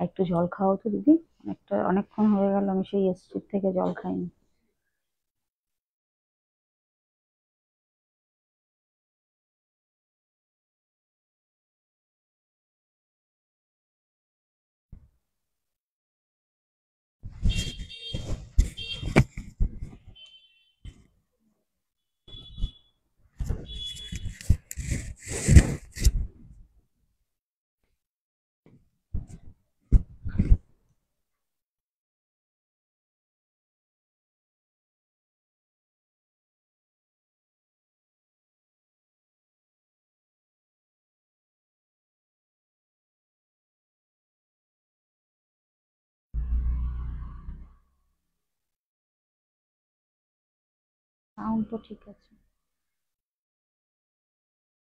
একটু জল খাও তো দিদি, অনেকক্ষণ হয়ে গেল আমি সেই এসছির থেকে জল খাইনি। সাউন্ড তো ঠিক আছে,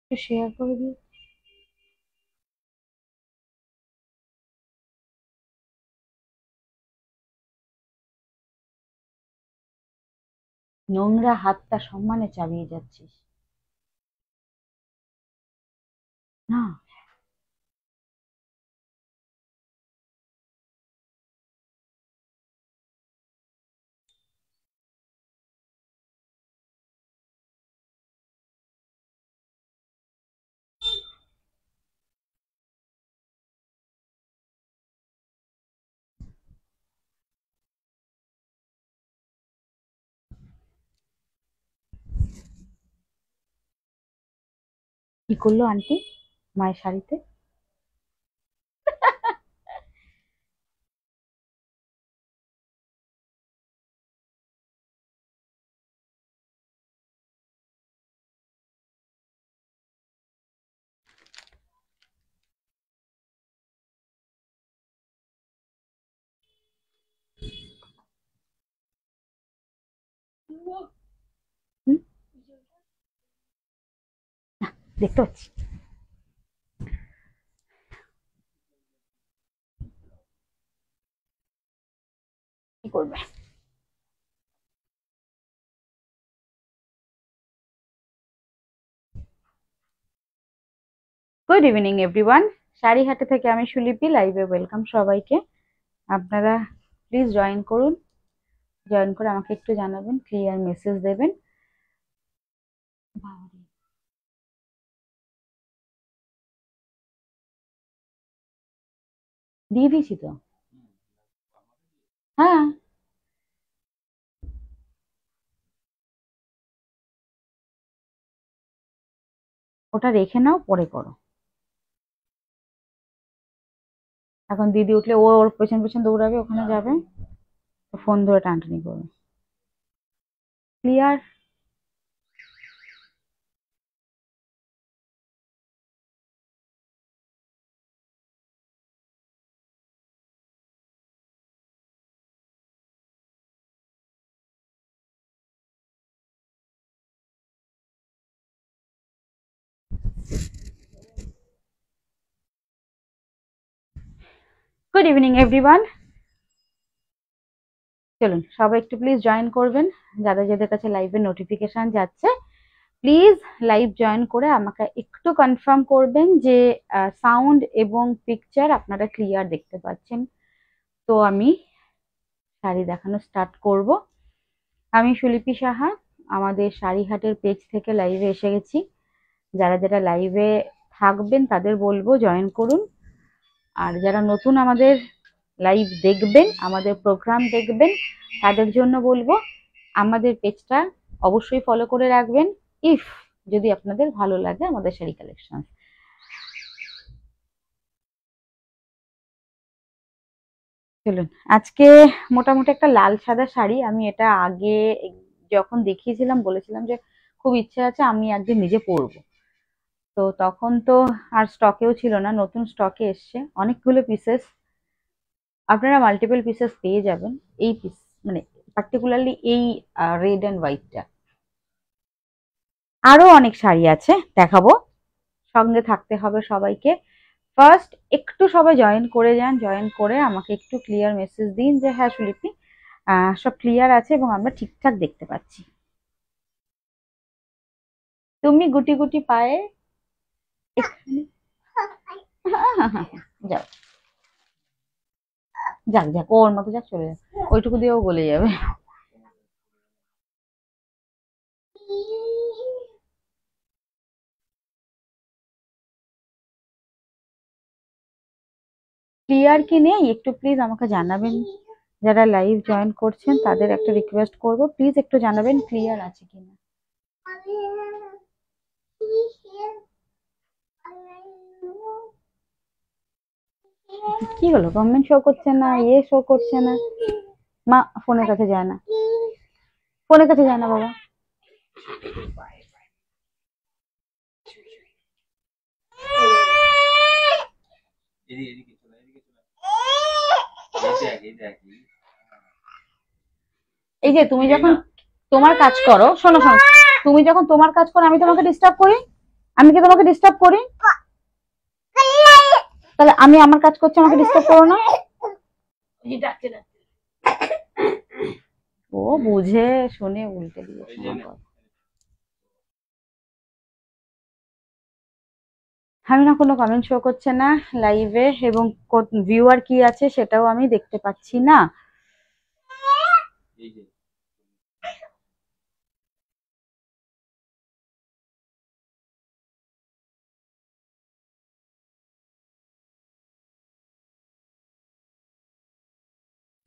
একটু শেয়ার করে দিই। নোংরা হাতটা সম্মানে চালিয়ে যাচ্ছিস না? কি করলো আন্টি মায়ের শাড়িতে? হুম, দেখতে পাচ্ছি। কি করবে? গুড ইভিনিং এভরিওয়ান, শাড়িহাটে থেকে আমি সুলিপি লাইভে ওয়েলকাম সবাইকে। আপনারা প্লিজ জয়েন করুন, জয়েন করে আমাকে একটু জানাবেন, ক্লিয়ার মেসেজ দেবেন। বাবারে, দিয়ে দিয়েছি তো। হ্যাঁ, ওটা রেখে নাও, পরে করো। এখন দিদি উঠলে ও ওর পেছন পেছন দৌড়াবে, ওখানে যাবে, ফোন ধরে টানটানি করবে। ক্লিয়ার? গুড ইভিনিং এভরিওয়ান, চলুন সবাই একটু প্লিজ জয়েন করবেন। যাদের যাদের কাছে লাইভের নোটিফিকেশন যাচ্ছে, প্লিজ লাইভ জয়েন করে আমাকে একটু কনফার্ম করবেন যে সাউন্ড এবং পিকচার আপনারা ক্লিয়ার দেখতে পাচ্ছেন। তো আমি শাড়ি দেখানো স্টার্ট করব। আমি সুলিপি সাহা, আমাদের শাড়িহাটের পেজ থেকে লাইভে এসে গেছি। যারা যারা লাইভে থাকবেন তাদের বলবো জয়েন করুন, আর যারা নতুন আমাদের লাইভ দেখবেন, আমাদের প্রোগ্রাম দেখবেন, তাদের জন্য বলবো আমাদের পেজটা অবশ্যই ফলো করে রাখবেন, ইফ যদি আপনাদের ভালো লাগে আমাদের শাড়ি কালেকশন। চলুন, আজকে মোটামুটি একটা লাল সাদা শাড়ি, আমি এটা আগে যখন দেখিয়েছিলাম বলেছিলাম যে খুব ইচ্ছে আছে আমি একদিন নিজে পরবো। তো তখন তো আর স্টকেও ছিল না, নতুন স্টকে এসছে অনেকগুলো পিসেস। আপনারা মাল্টিপল পিসেস পেয়ে যাবেন এই পিস, মানে পার্টিকুলারলি এই রেড অ্যান্ড হোয়াইটটা। আরো অনেক শাড়ি আছে দেখাবো, সঙ্গে থাকতে হবে সবাইকে। ফার্স্ট একটু সবাই জয়েন করে যান, জয়েন করে আমাকে একটু ক্লিয়ার মেসেজ দিন যে হ্যাঁ সুলিপি সব ক্লিয়ার আছে এবং আমরা ঠিকঠাক দেখতে পাচ্ছি। তুমি গুটি গুটি পায়ে এখানে যাও। যাক যাক, ওর মতো যাক, চলে যাক, ওইটুকু দিয়েও গলে যাবে। ক্লিয়ার কি নেই একটু প্লিজ আমাকে জানাবেন। যারা লাইভ জয়েন করছেন তাদের একটা রিকোয়েস্ট করব, প্লিজ একটু জানাবেন ক্লিয়ার আছে কিনা। কি হলো, গভর্নমেন্ট শো করছে না, শো করছে না? মা ফোনের কাছে যায় না, ফোনের কাছে যায় না বাবা। এই যে তুমি যখন তোমার কাজ করো, শোনো শোনো, তুমি যখন তোমার কাজ করো আমি তোমাকে ডিস্টার্ব করি? আমি কি তোমাকে ডিস্টার্ব করি? তাহলে আমি আমার কাজ করছি, আমাকে ডিস্টার্ব করো না। ও বুঝে শুনে উল্টে দিয়েছে। আমি না, কোনো কমেন্ট শো করছে না লাইভে, এবং ভিউয়ার কি আছে সেটাও আমি দেখতে পাচ্ছি না।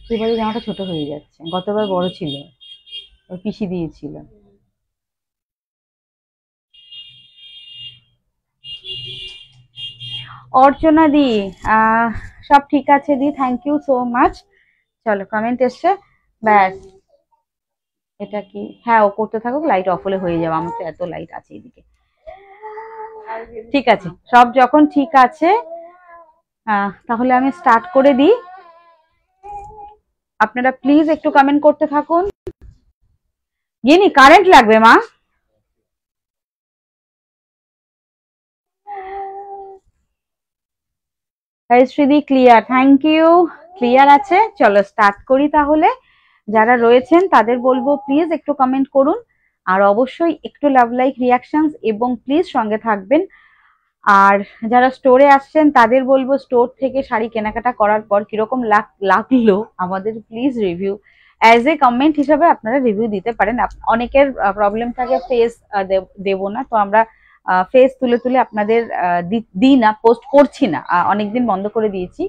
এবারে জামাটা ছোট হয়ে যাচ্ছে, গতবার বড় ছিল, ওর পিসি দিয়েছিল। অর্চনা দি, সব ঠিক আছে দি, থ্যাংক ইউ সো মাচ। চলো কমেন্ট এসছে, ব্যাস। এটা কি? হ্যাঁ, ও করতে থাকুক, লাইট অফ হলে হয়ে যাবে, আমার তো এত লাইট আছে এদিকে। ঠিক আছে, সব যখন ঠিক আছে তাহলে আমি স্টার্ট করে দিই। আপনারা প্লিজ একটু কমেন্ট করতে থাকুন। গিনি কারেন্ট লাগবে মা। শ্রীদি ক্লিয়ার, থ্যাংক ইউ, ক্লিয়ার আছে। চলো স্টার্ট করি তাহলে। যারা রয়েছেন তাদের বলবো প্লিজ একটু কমেন্ট করুন, আর অবশ্যই একটু লাভ লাইক রিয়াকশনস, এবং প্লিজ সঙ্গে থাকবেন। আর যারা স্টোরে আসছেন তাদের বলবো স্টোর থেকে শাড়ি কেনাকাটা করার পর কিরকম লাগলো আমাদের please review as a comment হিসাবে আপনারা রিভিউ দিতে পারেন। অনেকের প্রবলেম থাকে ফেস দেবো না, তো আমরা ফেস তুলে তুলে আপনাদের দিই না, পোস্ট করছি না, অনেকদিন বন্ধ করে দিয়েছি।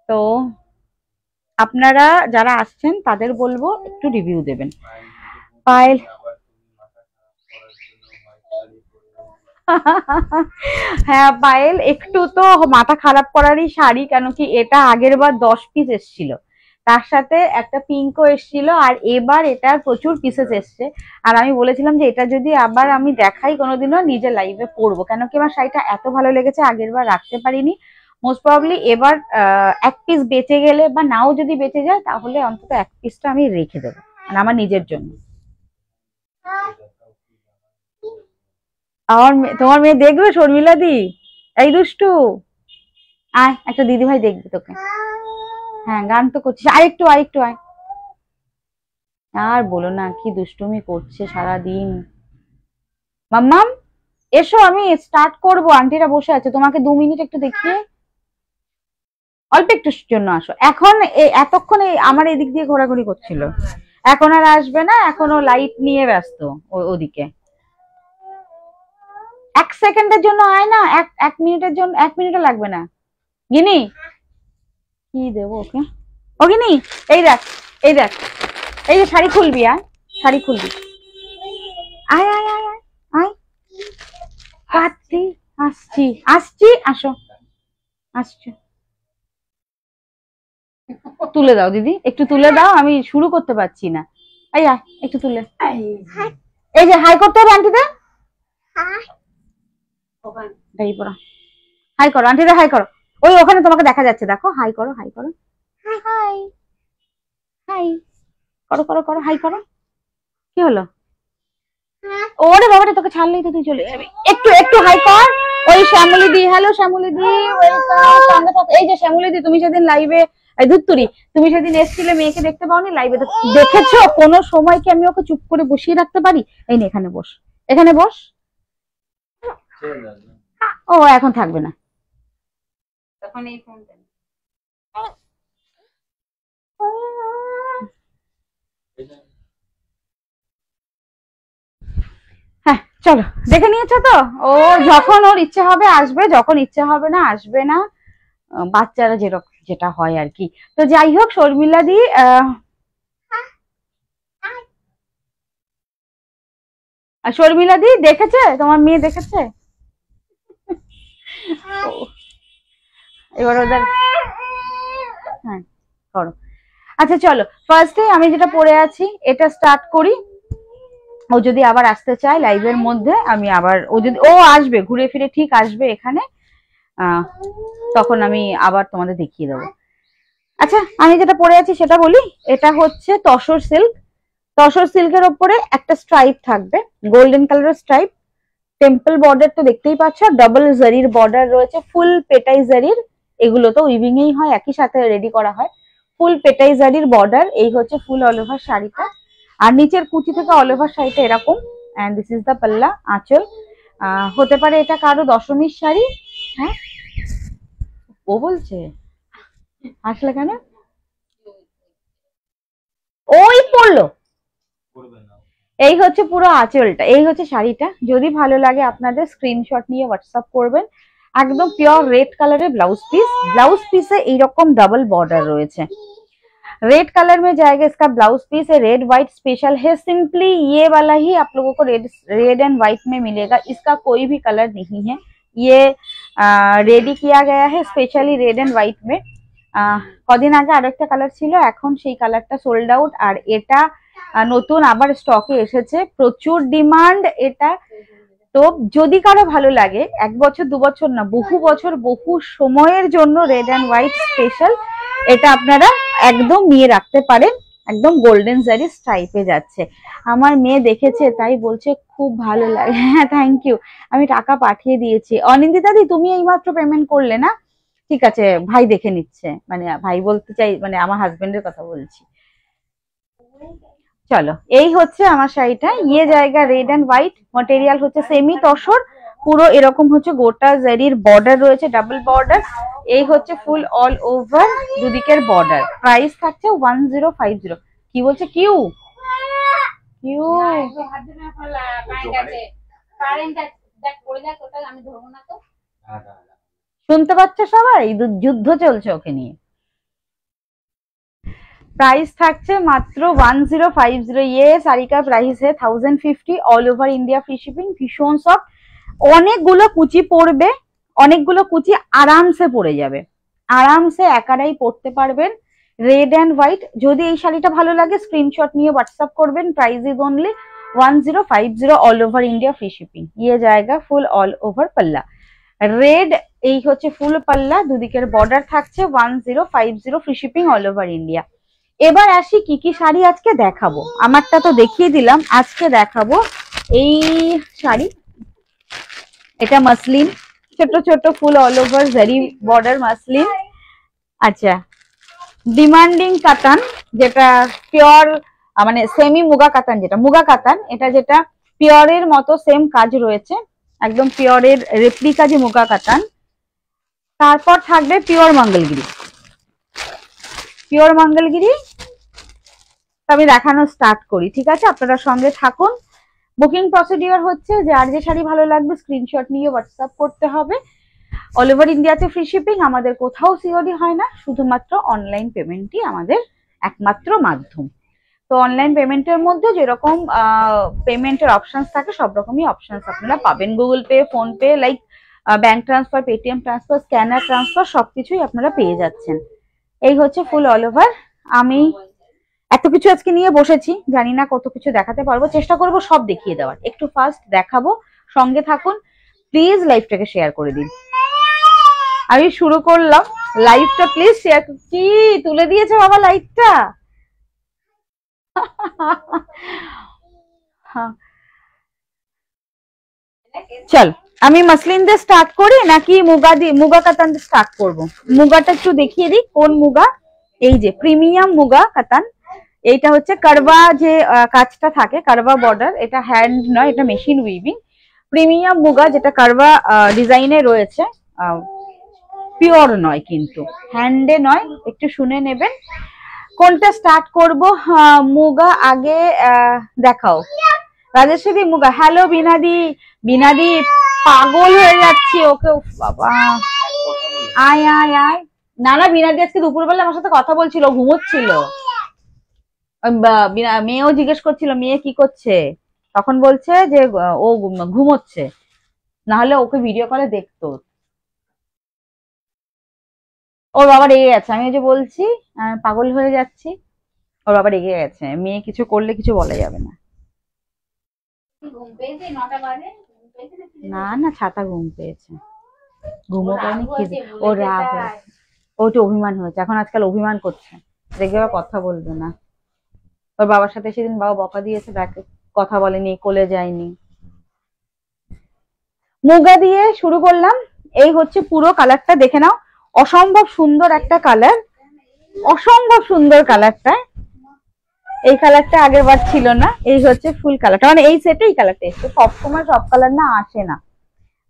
তো আপনারা যারা আসছেন তাদের বলবো একটু রিভিউ দেবেন। পায়েল হ্যাঁ পায়েল, একটু তো মাথা খারাপ করারই শাড়ি, কেন কি এটা আগের বার 10 পিস এসছিল, তার সাথে একটা পিঙ্কও এসছিল, আর এবার এটার প্রচুর পিসেস এসছে। আর আমি বলেছিলাম যে এটা যদি আবার আমি দেখাই কোনোদিনও, নিজে লাইভে পরবো, কেন কি আমার শাড়িটা এত ভালো লেগেছে, আগের বার রাখতে পারিনি। মোস্ট প্রবাবলি এবার এক পিস বেঁচে গেলে বা নাও যদি বেঁচে যায়, তাহলে অন্তত এক পিসটা আমি রেখে দেবো, মানে আমার নিজের জন্য। তোমার মেয়ে দেখবে শর্মিলা দি? এই দুষ্টু, আয়, একটা দিদি ভাই দেখবে তোকে। হ্যাঁ গান তো করছিস, আরেকটু আরেকটু আয়। আর বলো না, কি দুষ্টুমি করছে সারাদিন। মাম্মাম এসো, আমি স্টার্ট করবো, আন্টিরা বসে আছে, তোমাকে 2 মিনিট একটু দেখিয়ে, অল্প একটু জন্য আসো। এখন এতক্ষণ আমার এদিক দিয়ে ঘোরাঘুরি করছিল, এখন আর আসবে না, এখনো লাইট নিয়ে ব্যস্ত ওদিকে। 1 সেকেন্ডের জন্য আয় না, এক মিনিটের জন্য, 1 মিনিটও লাগবে না। গিনি কি দেবো ওকে? ও গিনি, এই দেখ, এই দেখ, এই যে শাড়ি খুলবি, আয় শাড়ি খুলবি, আয় আয় আয় আয় আয়, পাচ্ছি, আসছি আসছি, আসো, আসছি। তুলে দাও দিদি, একটু তুলে দাও, আমি শুরু করতে পারছি না। এই আয় একটু তুলে, এই যে হাই করতে হবে আন্টিতে, হাই করো আন্টিতে, হাই করো, ওই ওখানে তোমাকে দেখা যাচ্ছে, দেখো, হাই করো, হাই করো, হাই হাই করো করো করো, হাই করো। কি হলো? ওরে বাবারে, তোকে ছাড়লেই তো তুই চলে যাবি, একটু একটু হাই কর। ওই শ্যামলী দি, হ্যালো শ্যামলী দি, ওয়েলকাম। এই যে শ্যামলী দি, তুমি সেদিন লাইভে, ধুত্তুরি, তুমি সেদিন এসেছিলে, মেয়েকে দেখতে পাওনি লাইভে, দেখেছো? কোনো সময় কি আমি ওকে চুপ করে বসিয়ে রাখতে পারি? এই নে এখানে বস, এখানে বস। ও এখন থাকবে না, তখন এই ফোনটা হ্যাঁ চলো, দেখে নিয়েছো তো? ও যখন ওর ইচ্ছে হবে আসবে, যখন ইচ্ছে হবে না আসবে না, বাচ্চারা যেরকম যেটা হয় আর কি। তো যাই হোক, শর্মিলা দি শর্মিলা দি দেখেছে, তোমার মেয়ে দেখেছে? এবার ওদের হ্যাঁ করো। আচ্ছা চলো, ফার্স্টে আমি যেটা পড়ে আছি এটা স্টার্ট করি। ও যদি আবার আসতে চায় লাইভের মধ্যে, আমি আবার ও আসবে, ঘুরে ফিরে ঠিক আসবে এখানে, তখন আমি আবার তোমাদের দেখিয়ে দেবো। আচ্ছা আমি যেটা পরে আছি সেটা বলি। এটা হচ্ছে তসর সিল্ক। তসর সিল্কের ওপরে একটা স্ট্রাইপ থাকবে, গোল্ডেন কালারের স্ট্রাইপ। টেম্পল বর্ডার তো দেখতেই পাচ্ছ, ডাবল জারির বর্ডার রয়েছে, ফুল পেটাই জারির। এগুলো তো উইভিং এই হয়, একই সাথে রেডি করা হয়। ফুল পেটাই জারির বর্ডার, এই হচ্ছে ফুল অল ওভার শাড়িটা। আর নিচের কুচি থেকে অল ওভার শাড়িটা এরকম। এন্ড দিস ইজ দ্য পাল্লা, আঁচল। হতে পারে এটা কারো দশমীর শাড়ি। হ্যাঁ ও বলছে, আসলে কেন? ওই পড়লো। এই হচ্ছে পুরো আঁচলটা, এই হচ্ছে শাড়িটা। যদি ভালো লাগে আপনাদের স্ক্রিনশট নিয়ে হোয়াটসঅ্যাপ করবেন। একদম পিওর রেড কালারের ब्लाउज पीस। ब्लाउज पीस এইরকম ডাবল বর্ডার রয়েছে। रेड कलर में जाएगा इसका ब्लाउज पीस है, रेड व्हाइट स्पेशल है। सिंपली ये वाला ही आप लोगों को रेड एंड व्हाइट में मिलेगा, इसका कोई भी कलर नहीं है। ये रेडी किया गया है स्पेशली रेड एंड व्हाइट में। কদিন আগে আরেকটা কালার ছিল, এখন সেই কালারটা সোল্ড আউট। আর এটা নতুন আবার স্টকে এসেছে, প্রচুর ডিমান্ড এটা। তো যদি কারো ভালো লাগে, 1 বছর 2 বছর না, বহু বছর বহু সময়ের জন্য রেড এন্ড হোয়াইট স্পেশাল, এটা আপনারা একদম নিয়ে রাখতে পারেন। একদম গোল্ডেন জারি স্ট্রাইপে যাচ্ছে। আমার মেয়ে দেখেছে তাই বলছে খুব ভালো লাগে। হ্যাঁ থ্যাংক ইউ, আমি টাকা পাঠিয়ে দিয়েছি। অনিন্দিতা দি তুমি এইমাত্র পেমেন্ট করলে না? ঠিক আছে, ভাই দেখে নিচ্ছে, মানে ভাই বলতে চাই মানে আমার হাজবেন্ডের কথা বলছি। চলো, এই হচ্ছে আমার শাড়িটা। ইয়ে জায়গা রেড এন্ড হোয়াইট, মটেরিয়াল হচ্ছে সেমি তসর, পুরো এরকম হচ্ছে গোটা জারির বর্ডার রয়েছে, ডাবল বর্ডার। এই হচ্ছে ফুল অল ওভার দুদিকের বর্ডার। প্রাইস থাকছে 1050। কি বলছে কিউ কিউ? শুনতে পাচ্ছে সবাই? যুদ্ধ চলছে ওকে নিয়ে। प्राइस থাকছে মাত্র 1050। ये साड़ी का प्राइस है 1050। All over India free shipping. ভীষণ সফট, অনেকগুলো কুচি পড়বে, অনেকগুলো কুচি আরামসে পড়ে যাবে, আরামসে একারাই পড়তে পারবেন। Red and white. যদি এই শাড়িটা ভালো লাগে স্ক্রিনশট নিয়ে হোয়াটসঅ্যাপ করবেন। Price is only 1050। All over India free shipping. ये जाएगा ফুল অল ওভার পাল্লা। রেড, এই হচ্ছে ফুল পাল্লা, দুদিকের বর্ডার থাকছে। 1050 free shipping all over India. এবার আসি কি কি শাড়ি আজকে দেখাবো। আমারটা তো দেখিয়ে দিলাম, আজকে দেখাবো এই শাড়ি। এটা মাসলিন, ছোট ছোট ফুল অল ওভার জারি বর্ডার মাসলিন। আচ্ছা, ডিমান্ডিং কাতান, যেটা পিওর মানে সেমি মুগা কাতান, যেটা মুগা কাতান, এটা যেটা পিওরের মতো সেম কাজ রয়েছে, একদম পিওরের রেপ্লিকা যে মুগা কাতান। তারপর থাকবে পিওর মঙ্গলগিরি। পিওর মঙ্গলগিরি আমি দেখানো স্টার্ট করি, ঠিক আছে? আপনারা সঙ্গে থাকুন। বুকিং প্রসিডিওর হচ্ছে, যার যে শাড়ি ভালো লাগবে স্ক্রিনশট নিয়ে হোয়াটসঅ্যাপ করতে হবে। অল ওভার ইন্ডিয়াতে ফ্রি শিপিং, আমাদের কোথাও সিওডি হয় না, শুধুমাত্র অনলাইন পেমেন্টই আমাদের একমাত্র মাধ্যম। তো অনলাইন পেমেন্টের মধ্যে যেরকম পেমেন্টের অপশনস থাকে, সব রকমই অপশনস আপনারা পাবেন। Google pay, phone pay, like bank transfer, Paytm transfer, scanner transfer, সবকিছুই আপনারা পেয়ে যাচ্ছেন। এই হচ্ছে ফুল অল ওভার। আমি এত কিছু আজকে নিয়ে বসেছি, জানি না কত কিছু দেখাতে পারবো, চেষ্টা করব সব দেখিয়ে দেওয়ার। একটু ফাস্ট দেখাবো, সঙ্গে থাকুন। প্লিজ লাইভটাকে শেয়ার করে দিন। আমি শুরু করলাম লাইভটা, প্লিজ শেয়ার। কি তুলে দিয়েছে বাবা লাইভটা? চল, আমি মাসলিন দিয়ে স্টার্ট করি নাকি মুগা কাতান দিয়ে স্টার্ট করব? মুগাটা একটু দেখিয়ে দিই কোন মুগা। এই যে প্রিমিয়াম মুগা কাতান। এইটা হচ্ছে কারবা, যে কাজটা থাকে কারবা বর্ডার, এটা হ্যান্ড নয়, এটা মেশিন উইভিং। প্রিমিয়াম মুগা, যেটা কারবা ডিজাইনে রয়েছে, পিওর নয় কিন্তু, হ্যান্ডে নয়, একটু শুনে নেবেন। কোনটা স্টার্ট করব? মুগা আগে দেখাও। রাজেশ্বরী মুগা। হ্যালো বিনাদি। বিনাদি পাগল হয়ে যাচ্ছি ওকে, বাবা আয় আয় আয়। না না, বিনাদি আজকে দুপুরবেলা আমার সাথে কথা বলছিল, ঘুমোচ্ছিল। মেয়েও জিজ্ঞেস করছিল মেয়ে কি করছে, তখন বলছে যে ও ঘুমোচ্ছে, না হলে ওকে ভিডিও কলে দেখতো। ওর বাবা রেগে গেছে, আমি যে বলছি পাগল হয়ে যাচ্ছি, ওর বাবা রেগে গেছে। মেয়ে কিছু করলে কিছু বলা যাবে না। না না, ছাতা ঘুম পেয়েছে, ঘুমো পায়নি, ও রাগ হয়েছে, ওটা অভিমান হয়েছে, এখন আজকাল অভিমান করছে, দেখবে আবার কথা বলবে না। ওর বাবার সাথে সেদিন বাবা বকা দিয়েছে, তাকে কথা বলেনি, কোলে যায়নি। মুগা দিয়ে শুরু করলাম। এই হচ্ছে পুরো কালারটা, দেখে নাও, অসম্ভব সুন্দর একটা কালার, অসম্ভব সুন্দর কালারটা। এই কালারটা আগের বার ছিল না, এই হচ্ছে ফুল কালারটা, মানে এই সেটে এই কালারটা এসছে, সবসময় সব কালার না আসে না।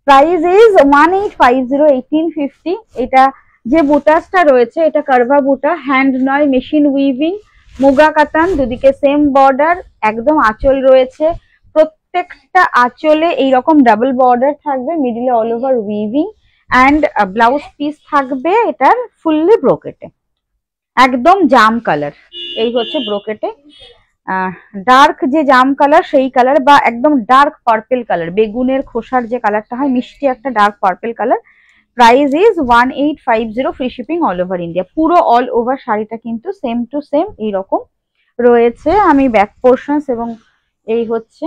Price is 1850, 1850। এটা যে বুটাসটা রয়েছে এটা কারভা বুটা, হ্যান্ড নয়, মেশিন উইভিং, মুগা কাতান, দুদিকে সেম বর্ডার, একদম আঁচল রয়েছে, প্রত্যেকটা আঁচলে এইরকম ডাবল বর্ডার থাকবে, মিডিলে all over weaving, and blouse piece থাকবে এটার ফুললি ব্রোকেটে, একদম জাম কালার। এই হচ্ছে ব্রোকেটে ডার্ক যে জাম কালার সেই কালার, বা একদম ডার্ক পার্পেল কালার, বেগুনের খোসার যে কালারটা হয়, মিষ্টি একটা dark purple colour. Price is 1850, free shipping all over India. পুরো অল ওভার শাড়িটা কিন্তু সেম টু সেম এইরকম রয়েছে। আমি ব্যাক পোর্শনস এবং এই হচ্ছে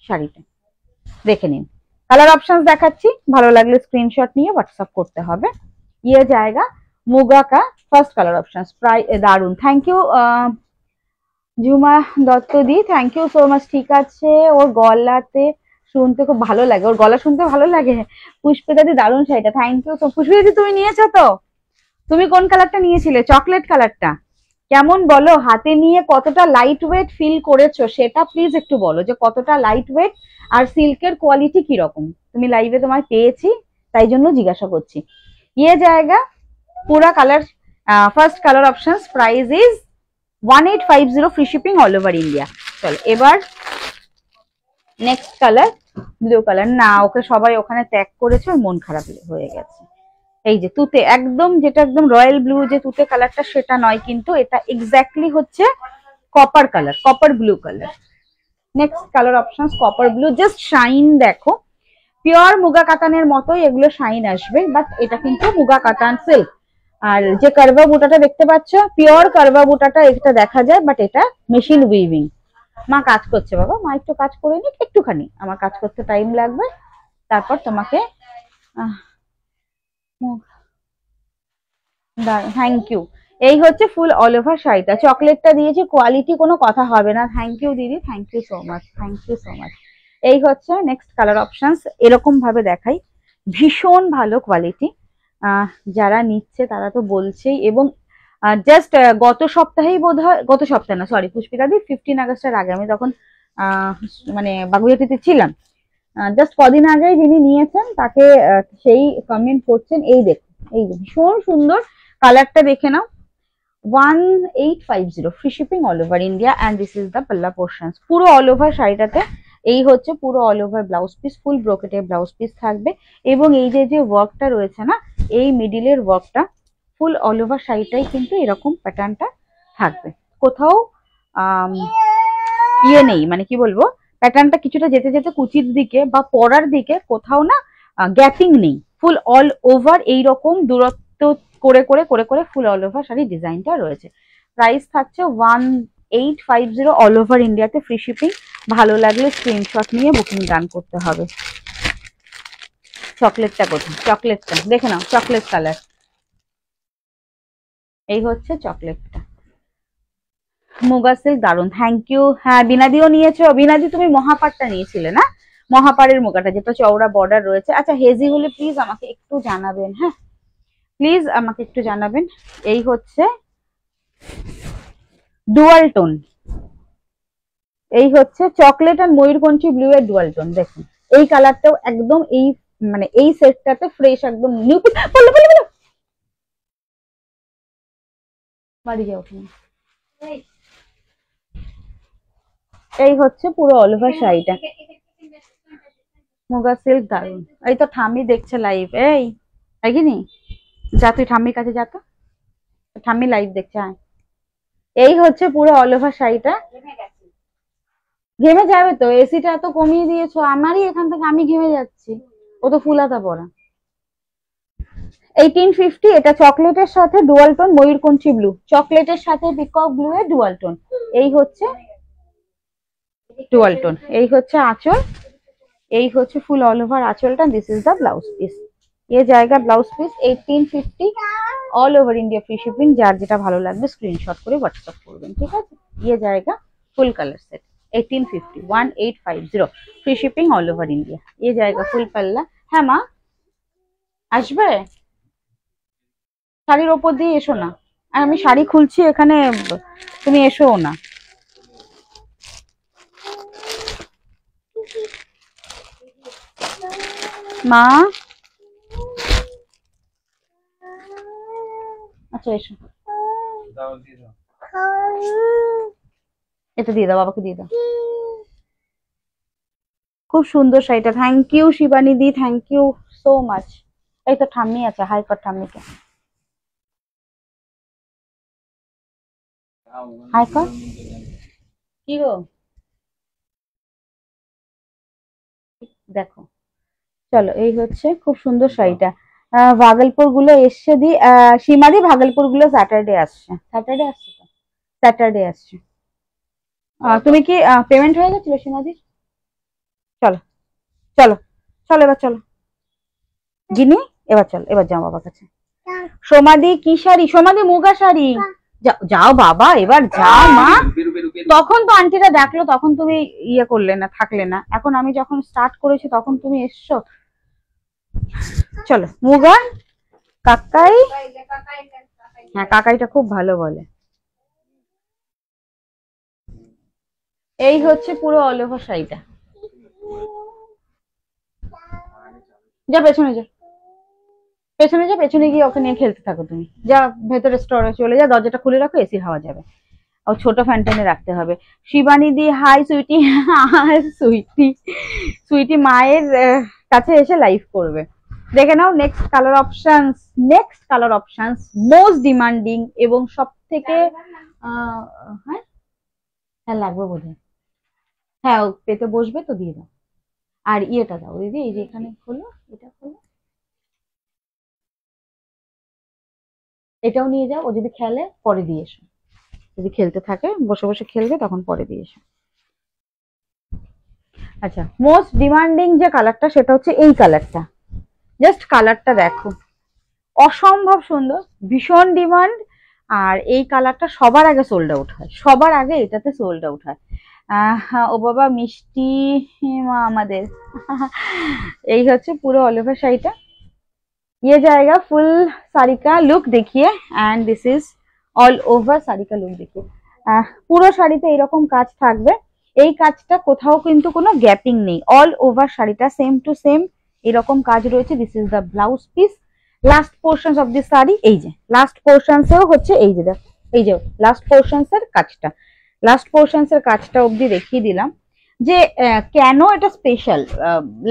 শাড়িটা, দেখে নিন। কালার অপশনস দেখাচ্ছি, ভালো লাগলে স্ক্রিনশট নিয়ে হোয়াটসঅ্যাপ করতে হবে। ইয়ে জায়গা মুগা কা ফার্স্ট কালার অপশনস, প্রায় দারুন। থ্যাংক ইউ জুমা দত্ত দি, থ্যাংক ইউ সো মাচ। ঠিক আছে, ওর গলাতে শুনতে খুব ভালো লাগে, ওর গলা শুনতে ভালো লাগে। পুষ্পিতা দি দারুন শাড়িটা, থ্যাংক ইউ। পুষ্পিতা দি তুমি নিয়েছো তো? তুমি কোন কালারটা নিয়েছিলে? চকলেট কালারটা কেমন বলো? হাতে নিয়ে কতটা লাইট ওয়েট ফিল করেছো সেটা প্লিজ একটু বলো, যে কতটা লাইট ওয়েট আর সিল্কের কোয়ালিটি কিরকম। তুমি লাইভে তোমায় পেয়েছি তাই জন্য জিজ্ঞাসা করছি। ইয়ে জায়গা পুরা colour first colour options, price is 1850, free shipping all over India. চলো এবার নেক্সট কালার, ব্লু কালার। না, ওকে সবাই ওখানে ত্যাগ করেছে, ওর মন খারাপ হয়ে গেছে। এই যে তুতে, একদম যেটা একদম রয়্যাল ব্লু যে তুতে কালারটা সেটা নয়, কিন্তু এটা এক্স্যাক্টলি হচ্ছে copper colour, copper blue colour. Next colour options copper blue, just shine দেখো, পিওর মুগা কাতানের মতোই এগুলো শাইন আসবে, বাট এটা কিন্তু মুগা কাতান সিল্ক। আর যে কারভা বুটাটা দেখতে পাচ্ছ, পিওর কারভা বুটাটা এটা দেখা যায়, বাট এটা মেশিন উইভিং। মা কাজ করছে বাবা, মা একটু কাজ করে নিক, একটুখানি আমার কাজ করতে টাইম লাগবে, তারপর তোমাকে থ্যাংক ইউ। এই হচ্ছে ফুল অল ওভার শাড়িটা, চকলেটটা দিয়েছি, কোয়ালিটি কোনো কথা হবে না। থ্যাংক ইউ দিদি, thank you so much, thank you so much. এই হচ্ছে নেক্সট কালার অপশনস, এরকম ভাবে দেখাই, ভীষণ ভালো কোয়ালিটি। যারা নিচ্ছে তারা তো বলছেই, এবং জাস্ট গত সপ্তাহেই বোধ হয়, গত সপ্তাহে না সরি পুষ্পিতা দি, 15 আগস্টের আগে, আমি তখন মানে বাগুইয়াটিতে ছিলাম, জাস্ট কদিন আগেই যিনি নিয়েছেন তাকে সেই কমেন্ট করছেন। এই দেখুন, এই ভীষণ সুন্দর কালারটা দেখে নাও, 1850, free shipping all over India, and this is the পাল্লা পোর্শনস। পুরো অল ওভার শাড়িটাতে এই হচ্ছে পুরো অল ওভার ব্লাউজ পিস, ফুল ব্রোকেটের ব্লাউজ পিস থাকবে, এবং এই যে যে ওয়ার্কটা রয়েছে না, এই মিডিলের ওয়ার্কটা ফুল অল ওভার শাড়িটাই কিন্তু এরকম প্যাটার্নটা থাকবে, কোথাও ইয়ে নেই, মানে কি বলবো, প্যাটার্নটা কিছুটা যেতে যেতে কুচির দিকে বা পরার দিকে কোথাও না গ্যাপিং নেই, ফুল অল ওভার এইরকম দূরত্ব করে করে করে করে ফুল অল ওভার শাড়ি ডিজাইনটা রয়েছে। প্রাইস থাকছে 1850 অল ওভার ইন্ডিয়াতে, ফ্রি শিপিং। ভালো লাগলে স্ক্রিনশট নিয়ে বুকিং ডান করতে হবে। চকলেটটা কোথায়? চকলেটটা দেখে নাও, চকলেট কালার, এই হচ্ছে চকলেটটা, মুগা সিল্ক, দারুন, থ্যাংক ইউ। হ্যাঁ বিনাদিও নিয়েছো, বিনাদি তুমি মহাপাড়টা নিয়েছিলে না, মহাপাড়ের মুগাটা যেটা চওড়া বর্ডার রয়েছে। আচ্ছা হেজি হলে প্লিজ আমাকে একটু জানাবেন, হ্যাঁ প্লিজ আমাকে একটু জানাবেন। এই হচ্ছে ডুয়াল টোন, এই হচ্ছে চকলেট আর ময়ূরকণ্ঠী ব্লু এর ডুয়াল টোন। দেখুন এই কালারটাও একদম এই মানে এই সেটটাতে ফ্রেশ, একদম নিউ। বলো বলো বলো, বাড়ি যাও ওখানে। এই হচ্ছে পুরো অল ওভার শাড়িটা, মুগা সিল্ক, দারুন। এই তো ঠাম্মি দেখছে লাইভ, এই আইগিনি যা, তুই ঠাম্মির কাছে যা তো, ঠাম্মি লাইভ দেখছে। হ্যাঁ, এই হচ্ছে পুরো অল ওভার শাড়িটা। ঘেমে যাবে তো, এসিটা এত কমিয়ে দিয়েছো, আমারই এখান থেকে আমি ঘেমে যাচ্ছি, ও তো ফুলাতা পড়া। 1850, এটা চকলেটের সাথে ডুয়াল টোন, ময়ূরকণ্ঠী ব্লু, চকলেটের সাথে পিকক ব্লু এর ডুয়াল টোন। এই হচ্ছে ডুয়াল টোন, এই হচ্ছে আঁচল, এই হচ্ছে ফুল অল ওভার আঁচলটা। This is the blouse piece. ये জায়গা blouse piece 1850 all over India, free shipping. যার যেটা ভালো লাগবে স্ক্রিনশট করে হোয়াটসঅ্যাপ করবেন, ঠিক আছে। ये জায়গা full colour set 1850, 1850, free shipping all over India. ये জায়গা ফুল পাল্লা। হ্যাঁ মা, আসবে? শাড়ির ওপর দিয়ে এসো না, আর আমি শাড়ি খুলছি এখানে, তুমি এসো না। মা, আচ্ছা এসো, এটা দিয়ে দাও, বাবাকে দিয়ে দাও। খুব সুন্দর শাড়িটা, থ্যাংক ইউ শিবানী দি, থ্যাংক ইউ সো মাচ। এই তো ঠাম্মি আছে, হাই কর ঠাম্মিকে, হাই কর। কি গো, দেখো, চলো, এই হচ্ছে খুব সুন্দর শাড়িটা। ভাগলপুর গুলো এসছে দি, সীমাদি ভাগলপুর গুলো স্যাটারডে আসছে, স্যাটারডে আসছে তো, স্যাটারডে আসছে। তুমি কি পেমেন্ট হয়ে গেছিল সীমাদি? চলো চলো চলো, এবার চলো গিনি, এবার চলো, এবার যাও বাবার কাছে। সোমাদি কি শাড়ি? সোমাদি মুগা শাড়ি। যাও বাবা, এবার যাও মা। তখন তো আন্টিরা দেখলো, তখন তুমি ইয়ে করলে না, থাকলে না। এখন আমি যখন স্টার্ট করেছি তখন তুমি এসছো। চলো মুগা কাকাই, হ্যাঁ কাকাইটা খুব ভালো বলে। এই হচ্ছে পুরো অল ওভার শাড়িটা। যা পেছনে যা, পেছনে যা, পেছনে গিয়ে ওকে নিয়ে খেলতে থাকো তুমি। যা ভেতরে স্টোরে চলে যা, দরজাটা খুলে রাখো, এসির হাওয়া যাবে। ও ছোট ফ্যান টেনে রাখতে হবে। শিবানী দি হাই সুইটি, সুইটি, সুইটি মায়ের কাছে এসে লাইভ করবে, দেখে নাও। Next colour options, next colour options most demanding এবং সব থেকে হ্যাঁ হ্যাঁ লাগবে বোধহয়। হ্যাঁ, ও পেতে বসবে তো, দিয়ে দাও। আর ইয়েটা দাও দিদি, এই যে এখানে খোলো, এটা খোলো, এটাও নিয়ে যাও। ও যদি খেলে পরে দিয়ে এসো, যদি খেলতে থাকে বসে বসে খেলবে তখন পরে দিয়ে এসো। আচ্ছা, মোস্ট ডিমান্ডিং যে কালারটা সেটা হচ্ছে এই কালারটা। জাস্ট কালারটা দেখো, অসম্ভব সুন্দর, ভীষণ ডিমান্ড। আর এই কালারটা সবার আগে সোল্ড আউট হয়, সবার আগে এটাতে সোল্ড আউট হয়। ও বাবা মিষ্টি মা আমাদের। এই হচ্ছে পুরো অল ওভার শাড়িটা। ये जाएगा फुल साड़ी का लुक देखिए, and this is all over sari কা লুক देखिए। পুরো শাড়িতে এরকম কাজ থাকবে, এই কাজটা কোথাও কিন্তু কোনো গ্যাপিং নেই, অল ওভার শাড়িটা সেম টু সেম এরকম কাজ রয়েছে। This is the blouse piece. Last portions of the sari, এই যে লাস্ট পোর্শনস এও হচ্ছে, এই যে দেখ, এই যে লাস্ট পোর্শনস এর কাজটা, লাস্ট পোর্শনস এর কাজটা অবধি দেখিয়ে দিলাম যে কেন এটা স্পেশাল।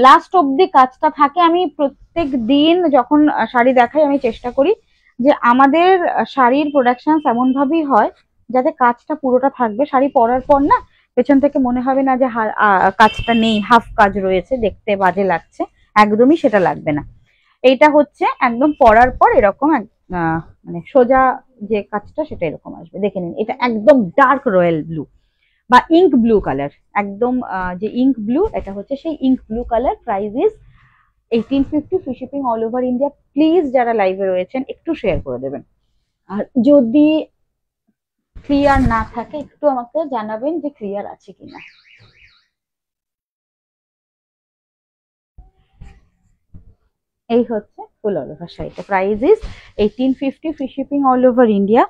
লাস্ট অবধি কাজটা থাকে। আমি প্রত্যেক দিন যখন শাড়ি দেখাই আমি চেষ্টা করি যে আমাদের শাড়ির প্রোডাকশন এমন ভাবেই হয় যাতে কাজটা পুরোটা থাকবে, শাড়ি পরার পর না পেছন থেকে মনে হবে না যে কাজটা নেই, হাফ কাজ রয়েছে, দেখতে বাজে লাগছে, একদমই সেটা লাগবে না। এইটা হচ্ছে একদম পরার পর এরকম মানে সোজা যে কাজটা সেটা এরকম আসবে, দেখে নিন। এটা একদম ডার্ক রয়্যাল ব্লু বা ইঙ্ক ব্লু কালার, একদম যে ইঙ্ক ব্লু, এটা হচ্ছে সেই ink blue colour. Price is 1850, free shipping all over India. Please যারা লাইভে রয়েছেন একটু শেয়ার করে দেবেন, আর যদি ক্লিয়ার না থাকে একটু আমাকে জানাবেন যে ক্লিয়ার আছে কিনা। এই হচ্ছে ফুল অল ওভার শাড়িটা, price is 1850, free shipping all over India.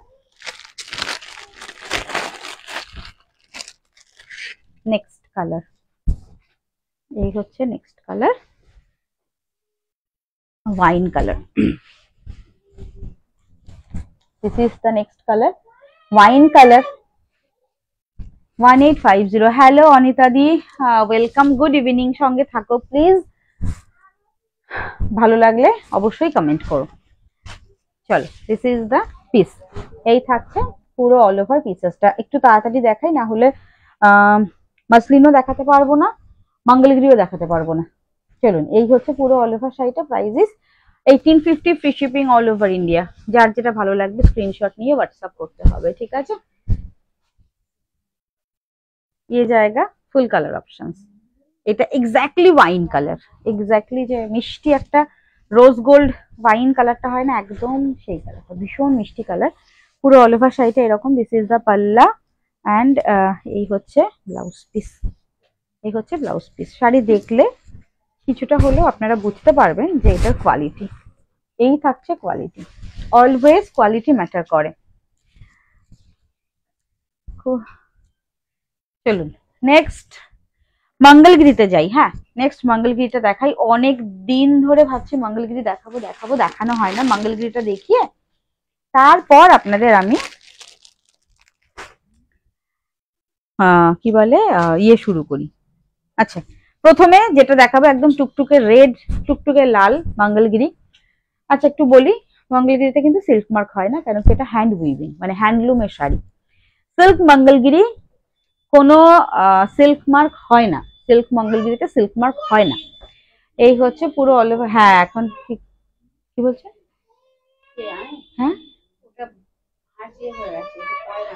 Next colour, এই হচ্ছে next colour, wine colour. This is the next colour, wine colour. 1850। Hello Anita the, welcome, good evening, সঙ্গে থাকো প্লিজ, ভালো লাগলে অবশ্যই কমেন্ট করো। চলো, দিস ইজ দ্য পিস। এই থাকছে পুরো অল ওভার পিসেসটা। একটু তাড়াতাড়ি দেখাই, না হলে মাসলিনও দেখাতে পারবো না, মঙ্গলগিরিও দেখাতে পারবো না। চলুন, এই হচ্ছে পুরো অল ওভার শাড়িটা। Price is 1850, free shipping all over India. যার যেটা ভালো লাগবে স্ক্রিনশট নিয়ে হোয়াটসঅ্যাপ করতে হবে, ঠিক আছে। ये जाएगा ফুল কালার অপশনস। এটা এক্স্যাক্টলি ওয়াইন কালার, এক্স্যাক্টলি যে মিষ্টি একটা রোজ গোল্ড ওয়াইন কালারটা হয় না, একদম সেই কালারটা, ভীষণ মিষ্টি কালার। পুরো অল ওভার শাড়িটা এরকম। This is the palla and এই হচ্ছে ব্লাউজ পিস। এই হচ্ছে ব্লাউজ পিস। শাড়ি দেখলে কিছুটা হলেও আপনারা বুঝতে পারবেন যে এটার কোয়ালিটি। এই থাকছে কোয়ালিটি, অলওয়েজ কোয়ালিটি ম্যাটার করে। চলুন নেক্সট মঙ্গলগিরিতে যাই। হ্যাঁ, নেক্সট মঙ্গলগিরিটা দেখাই। অনেক দিন ধরে ভাবছি মঙ্গলগিরি দেখাবো দেখাবো, দেখানো হয় না। মঙ্গলগিরিটা দেখিয়ে তারপর আপনাদের আমি কি বলে ইয়ে শুরু করি। আচ্ছা, প্রথমে যেটা দেখাবো একদম টুকটুকে রেড, টুকটুকে লাল মঙ্গলগিরি। আচ্ছা, একটু বলি, মঙ্গলগিরিতে কিন্তু সিল্ক মার্ক হয় না, কারণ সেটা হ্যান্ড উইভিং, মানে হ্যান্ডলুমের শাড়ি। সিল্ক মঙ্গলগিরি কোনো সিল্ক মার্ক হয় না, সিল্ক মঙ্গলগিরিতে সিল্ক মার্ক হয় না। এই হচ্ছে পুরো অল ওভার। হ্যাঁ, এখন কি বলছে? হ্যাঁ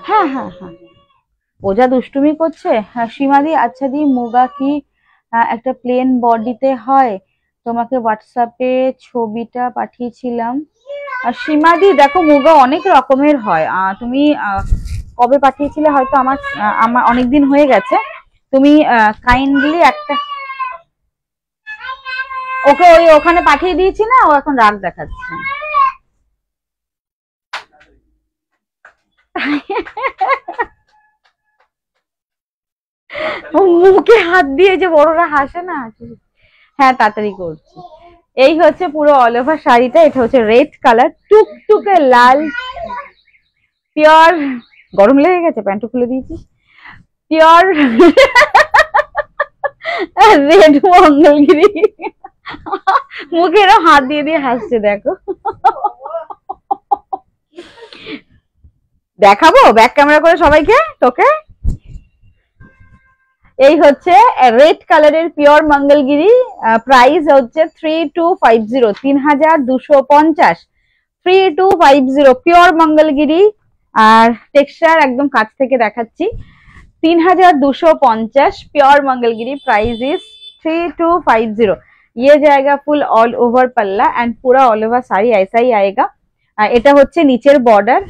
হ্যাঁ হ্যাঁ হ্যাঁ, ও যা দুষ্টুমি করছে। হ্যাঁ সীমাদি, আচ্ছা দি, মুগা কি একটা প্লেন বডিতে হয়? তোমাকে হোয়াটসঅ্যাপে ছবিটা পাঠিয়েছিলাম। আর সীমাদি দেখো, মুগা অনেক রকমের হয়। তুমি কবে পাঠিয়েছিলে হয়তো আমার আমার অনেকদিন হয়ে গেছে। তুমি কাইন্ডলি একটা, ওকে ওই ওখানে পাঠিয়ে দিয়েছি না, ও এখন রাগ দেখাচ্ছে। মুখে হাত দিয়ে যে বড়রা হাসে না। হ্যাঁ, তাড়াতাড়ি করছি। এই হচ্ছে পুরো অল ওভার শাড়িটা। এটা হচ্ছে রেড কালার, টুকটুকে লাল, পিওর। গরম লেগে গেছে, প্যান্টু খুলে দিয়েছি। Pure red Mangalagiri. মুখে হাত দিয়ে দিয়ে হাসছে, দেখো। দেখাবো ব্যাক ক্যামেরা করে সবাইকে, তোকে। এই হচ্ছে রেড কালারের পিওর মঙ্গলগিরি। প্রাইস হচ্ছে 3250, 3250, 3250 পিওর মঙ্গলগিরি। আর টেক্সচার একদম কাছ থেকে দেখাচ্ছি, 3250 प्योर मंगलगिरी। Price is 3250। ये जाएगा फुल ऑल ओवर पल्ला एंड पूरा ऑल ओवर साड़ी ऐसा ही आएगा। এটা হচ্ছে নিচের বর্ডার,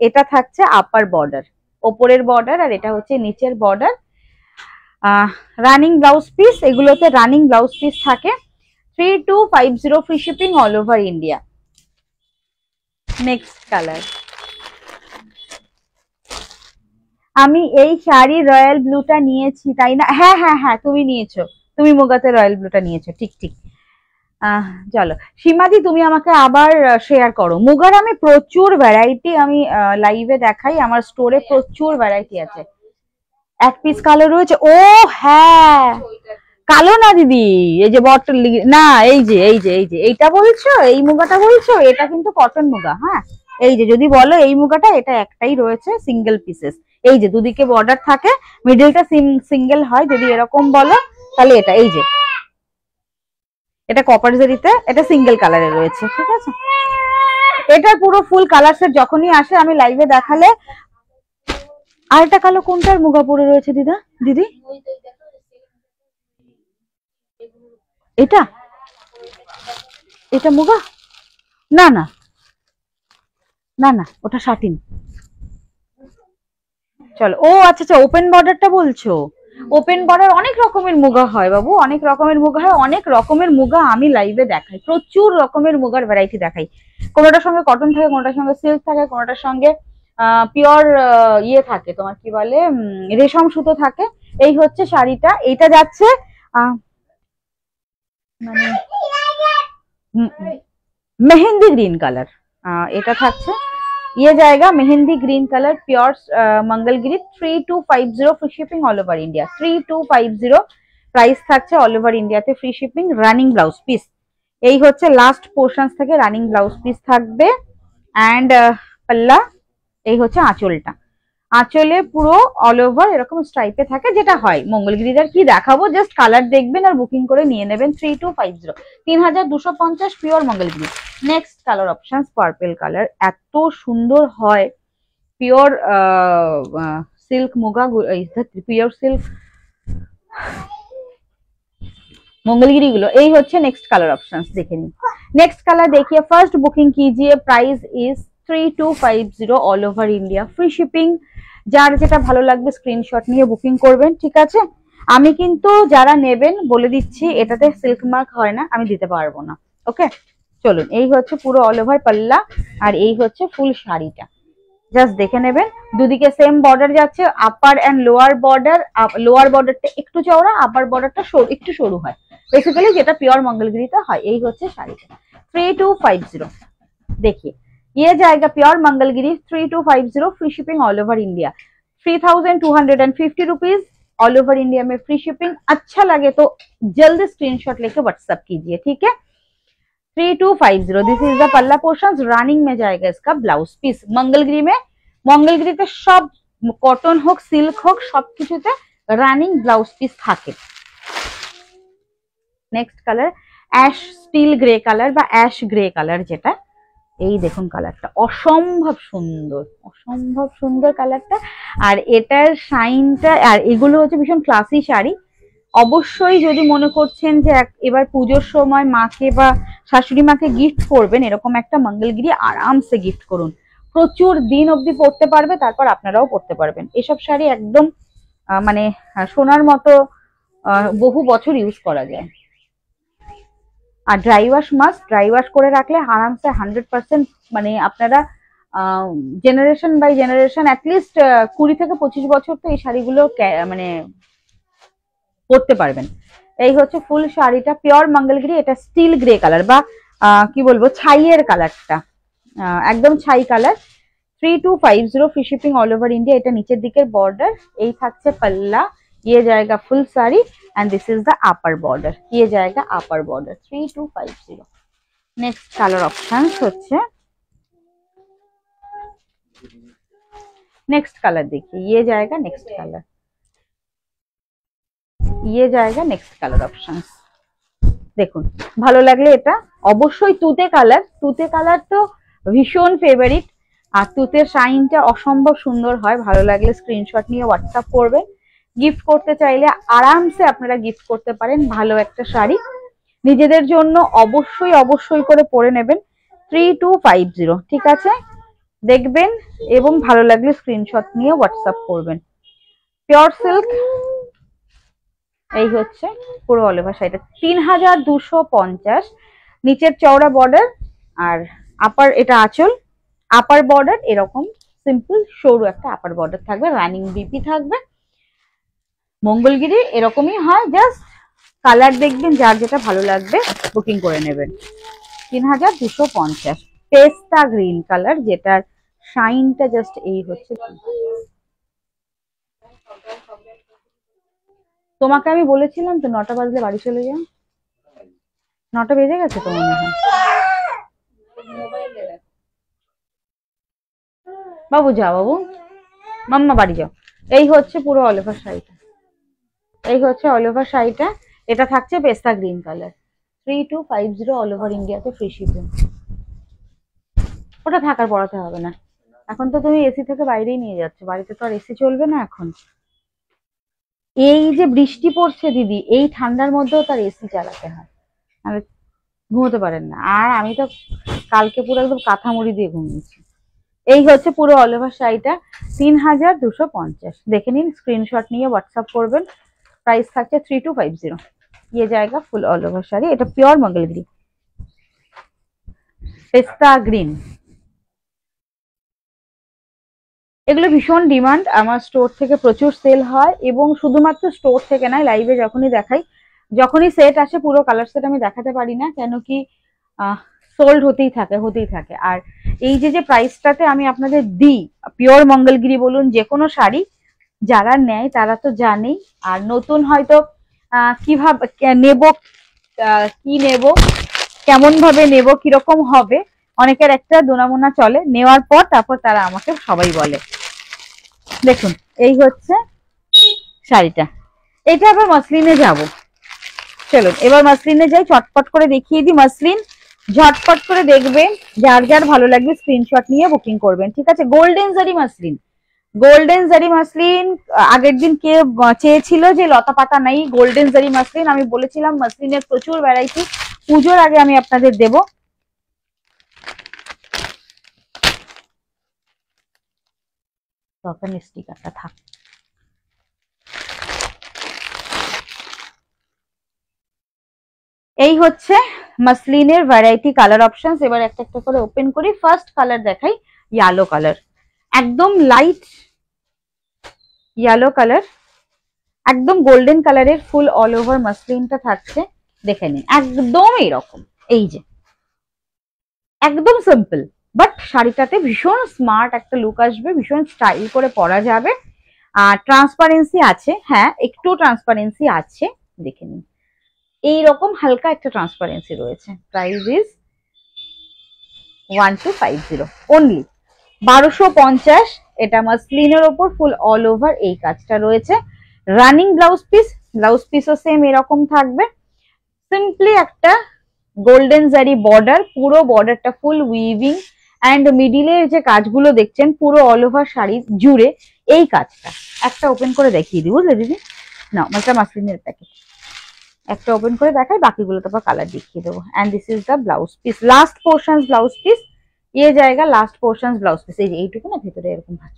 এটা থাকছে আপার বর্ডার, ওপরের বর্ডার, আর এটা হচ্ছে নিচের বর্ডার। রানিং ব্লাউজ পিস, এগুলোতে রানিং ব্লাউজ পিস থাকে। 3250, free shipping all over India. Next colour, আমি এই শাড়ি রয়্যাল ব্লুটা নিয়েছি তাই না? হ্যাঁ হ্যাঁ হ্যাঁ, তুমি নিয়েছো, তুমি মুগাতে রয়্যাল ব্লুটা নিয়েছো, ঠিক ঠিক। চলো সীমাদি, তুমি আমাকে আবার শেয়ার করো। মুগার আমি প্রচুর ভ্যারাইটি আমি লাইভে দেখাই, আমার স্টোরে প্রচুর ভ্যারাইটি আছে। এক পিস কালো রয়েছে। ও হ্যাঁ, কালো না দিদি, এই যে বটল না, এই যে এই যে এই যে এইটা বলছো, এই মুগাটা বলছো, এটা কিন্তু কটন মুগা। হ্যাঁ, এই যে যদি বলো এই মুগাটা, এটা একটাই রয়েছে সিঙ্গেল পিসেস। এই যে দুদিকে বর্ডার থাকে, মিডলটা সিঙ্গেল হয়। যদি এরকম বলো তাহলে এটা, এই যে এটা কপার জারিতে, এটা সিঙ্গেল কালারে রয়েছে, ঠিক আছে। এটা পুরো ফুল কালার সেট যখনই আসে আমি লাইভে দেখালে। আরেকটা কালো কোনটার মুগা পরে রয়েছে দিদা, দিদি? এটা এটা মুগা? না না না না, ওটা শাটিন। চলো, ও আচ্ছা আচ্ছা, ওপেন বর্ডারটা বলছো। ওপেন বর্ডার অনেক রকমের মুগা হয় বাবু, অনেক রকমের মুগা হয়, অনেক রকমের মুগা আমি লাইভে দেখাই, প্রচুর রকমের মুগার ভ্যারাইটি দেখাই। কোনোটার সঙ্গে কটন থাকে, কোনোটার সঙ্গে সিল্ক থাকে, কোনোটার সঙ্গে পিওর ইয়ে থাকে, তোমার কি বলে রেশম সুতো থাকে। এই হচ্ছে শাড়িটা, এইটা যাচ্ছে মানে মেহেন্দি গ্রিন কালার, এটা থাকছে ये जाएगा mehndi green colour pure Mangalagiri 3250 free shipping all over India 3250 price থাকছে অল ওভার ইন্ডিয়াতে free shipping running blouse piece এই হচ্ছে লাস্ট পোর্শনস থেকে রানিং ব্লাউজ পিস থাকবে এন্ড পাল্লা এই হচ্ছে আঁচলটা আঁচলে পুরো অল ওভার এরকম স্ট্রাইপে থাকে যেটা হয় মঙ্গলগিরির আর কি দেখাবো জাস্ট কালার দেখবেন আর বুকিং করে নিয়ে নেবেন 3250 3250 pure Mangalagiri next colour options purple colour এত সুন্দর হয় pure silk muga pure silk Mangalagiri गुलो यही होच्छे नेक्स्ट कलर ऑप्शंस देखे नी नेक्स्ट कलर देखिए फर्स्ट बुकिंग कीजिए price is 3250 all over India free shipping जार जेटा भालो लागबे स्क्रीनशॉट निये बुकिंग करबेन ठीक आछे आमी किन्तु जारा नेबेन बोले दिচ্ছি এটাতে সিল্ক মার্ক হয় না আমি দিতে পারবো না ওকে চলুন এই হচ্ছে পুরো অল ওভার পাল্লা আর এই হচ্ছে ফুল শাড়িটা জাস্ট দেখে নেবেন দুদিকে সেম বর্ডার যাচ্ছে আপার এন্ড লোয়ার বর্ডারটা একটু চওড়া আপার বর্ডারটা একটু সরু হয় বেসিক্যালি যেটা পিওর মঙ্গলগিরিতে হয় এই হচ্ছে শাড়িটা 3250 देखिए ये जाएगा pure Mangalagiri 3250 free shipping all over India 3250 rupees all over India में फ्री शिपिंग अच्छा लगे तो जल्द स्क्रीनशॉट लेके व्हाट्सएप कीजिए ठीक है 3250 दिस इज द पल्ला पोर्शन रनिंग में जाएगा इसका ब्लाउज पीस मंगलगिरी में मंगलगिरीते सब कटन होक सिल्क होक सब किछुते रनिंग ब्लाउज पीस थाके next colour ash still grey colour বা অ্যাশ গ্রে কালার যেটা এই দেখুন কালারটা অসম্ভব সুন্দর কালারটা আর এটার শাইনটা আর এগুলো হচ্ছে ভীষণ ক্লাসি শাড়ি অবশ্যই যদি মনে করছেন যে এবার পূজোর সময় মাকে বা শাশুড়ি মাকে গিফট করবেন এরকম একটা মঙ্গলগিরি আরামসে গিফট করুন প্রচুর দিন অবধি পরতে পারবে তারপর আপনারাও পরতে পারবেন এসব শাড়ি একদম মানে সোনার মতো বহু বছর ইউজ করা যায় আর dry wash must dry wash করে রাখলে আরামসে 100% মানে আপনারা জেনারেশন বাই জেনারেশন অ্যাটলিস্ট 20 থেকে 25 বছর তো এই শাড়িগুলো মানে পরতে পারবেন এই হচ্ছে ফুল শাড়িটা পিওর মঙ্গলগিরি এটা স্টিল গ্রে কালার বা কি বলবো ছাইয়ের কালারটা একদম ছাই colour 3250 free shipping all over India এটা নিচের দিকের বর্ডার এই থাকছে পাল্লা ये जाएगा full sari and this is the upper border ये जाएगा upper border 3250 next colour options होच्छे नेक्स्ट कलर देखिए ये जाएगा नेक्स्ट कलर ये जाएगा नेक्स्ट कलर ऑप्शंस देखुन ভালো লাগলে এটা অবশ্যই তুতে কালার তো ভীষণ ফেভারিট আর তুতের শাইনটা অসম্ভব সুন্দর হয় ভালো লাগলে স্ক্রিনশট নিয়ে হোয়াটসঅ্যাপ করবেন गिफ्ट करते चाइले आराम से আপনারা गिफ्ट করতে পারেন ভালো একটা শাড়ি নিজেদের জন্য অবশ্যই করে পরে নেবেন 3250 ঠিক আছে দেখবেন এবং ভালো লাগলে স্ক্রিনশট নিয়ে হোয়াটসঅ্যাপ করবেন পিওর সিল্ক এই হচ্ছে পুরো অল ওভার শাড়িটা 3250 নিচের চওড়া বর্ডার আর আপার এটা আঁচল আপার বর্ডার এরকম সিম্পল সরু একটা আপার বর্ডার থাকবে রানিং বিপি থাকবে মঙ্গলগিরি এরকমই হয় জাস্ট কালার দেখবেন যার যেটা ভালো লাগবে বুকিং করে নেবেন 3250 পেস্তা গ্রিন কালার যেটার শাইনটা জাস্ট এই হচ্ছে তোমাকে আমি বলেছিলাম তো 9টা বাজলে বাড়ি চলে যাও 9টা বেজে গেছে তো মনে হয় বাবু যাও বাবু মাম্মা বাড়ি যাও এই হচ্ছে পুরো অল ওভার শাড়িটা এই হচ্ছে অল ওভার শাড়িটা এটা থাকছে পেস্তা গ্রিন কালার 3250 অল ওভার ইন্ডিয়াতে ফ্রি শিপিং ওটা থাকার পড়াতে হবে না এখন তো তুমি এসি থেকে বাইরেই নিয়ে যাচ্ছ বাড়িতে তো আর এসি চলবে না এখন এই যে বৃষ্টি পড়ছে দিদি এই ঠান্ডার মধ্যেও তার এসি চালাতে হয় আর ঘুমোতে পারেন না আর আমি তো কালকে পুরো একদম কাঁথা মুড়ি দিয়ে ঘুমিয়েছি এই হচ্ছে পুরো অল ওভার শাড়িটা 3250 দেখে নিন স্ক্রিনশট নিয়ে হোয়াটসঅ্যাপ করবেন प्राइस থাকছে 3250 ये जाएगा फुल ऑल ओवर শাড়ি এটা পিওর মঙ্গলগিরি পেস্তা গ্রিন এগুলো ভীষণ ডিমান্ড আমার স্টোর থেকে প্রচুর সেল হয় এবং শুধুমাত্র স্টোর থেকে না লাইভে যখনই দেখাই যখনই সেট আসে পুরো কালার সেট আমি দেখাতে পারি না কেন কি সোল্ড হতেই থাকে আর এই যে প্রাইসটাতে আমি আপনাদের দিই, পিওর মঙ্গলগিরি বলুন যে কোনো শাড়ি যারা নেয় তারা তো জানেই। আর নতুন হয়তো কিভাবে নেব, কি নেব, কেমন ভাবে নেব, কিরকম হবে, অনেকের একটা দুনামুনা চলে, নেওয়ার পর তারপর তারা আমাকে সবাই বলে। দেখুন এই হচ্ছে শাড়িটা, এটা আবার মসলিনে যাব। চলুন এবার মসলিনে যাই, চটপট করে দেখিয়ে দিই মসলিন, ঝটপট করে দেখবেন, যার যার ভালো লাগবে স্ক্রিনশট নিয়ে বুকিং করবেন, ঠিক আছে। গোল্ডেন জারি মসলিন, গোল্ডেন জারি মসলিন, আগের দিন কে চেয়েছিল যে লতা পাতা নাই, গোল্ডেন জারি মসলিন, আমি বলেছিলাম মসলিনের প্রচুর ভ্যারাইটি, পুজোর আগে আমি আপনাদের দেব। তখন স্টিকারটা থাক। এই হচ্ছে মসলিনের ভ্যারাইটি কালার অপশনস। এবার একটা একটা করে ওপেন করি। ফার্স্ট কালার দেখাই, ইয়েলো কালার, একদম লাইট ইয়েলো কালার, একদম গোল্ডেন কালারের ফুল অল ওভার মসলিনটা থাকছে, দেখে নিন একদম এইরকম। এই যে একদম সিম্পল, বাট শাড়িটাতে ভীষণ স্মার্ট একটা লুক আসবে, ভীষণ স্টাইল করে পরা যাবে। আর ট্রান্সপারেন্সি আছে, হ্যাঁ একটু ট্রান্সপারেন্সি আছে, দেখে নিন এইরকম হালকা একটা ট্রান্সপারেন্সি রয়েছে। Price is 1250 only, 1250। এটা মসলিনের ওপর ফুল অল ওভার এই কাজটা রয়েছে। রানিং ব্লাউজ পিস, ব্লাউজ পিসও সেম এরকম থাকবে। সিম্পলি একটা গোল্ডেন জারি বর্ডার, পুরো বর্ডারটা ফুল উইভিং, অ্যান্ড মিডিলের যে কাজগুলো দেখছেন পুরো অল ওভার শাড়ি জুড়ে এই কাজটা। একটা ওপেন করে দেখিয়ে দিই, বুঝলে দিদি, না এটা মাসলিনের প্যাকেট, একটা ওপেন করে দেখাই, বাকিগুলো তারপর কালার দেখিয়ে দেবো। And this is the blouse piece, last portion blouse piece, ये জায়গা লাস্ট পোর্শন ব্লাউজ পিস, এই যে এইটুকু না ভেতরে এরকম ভাঁজ,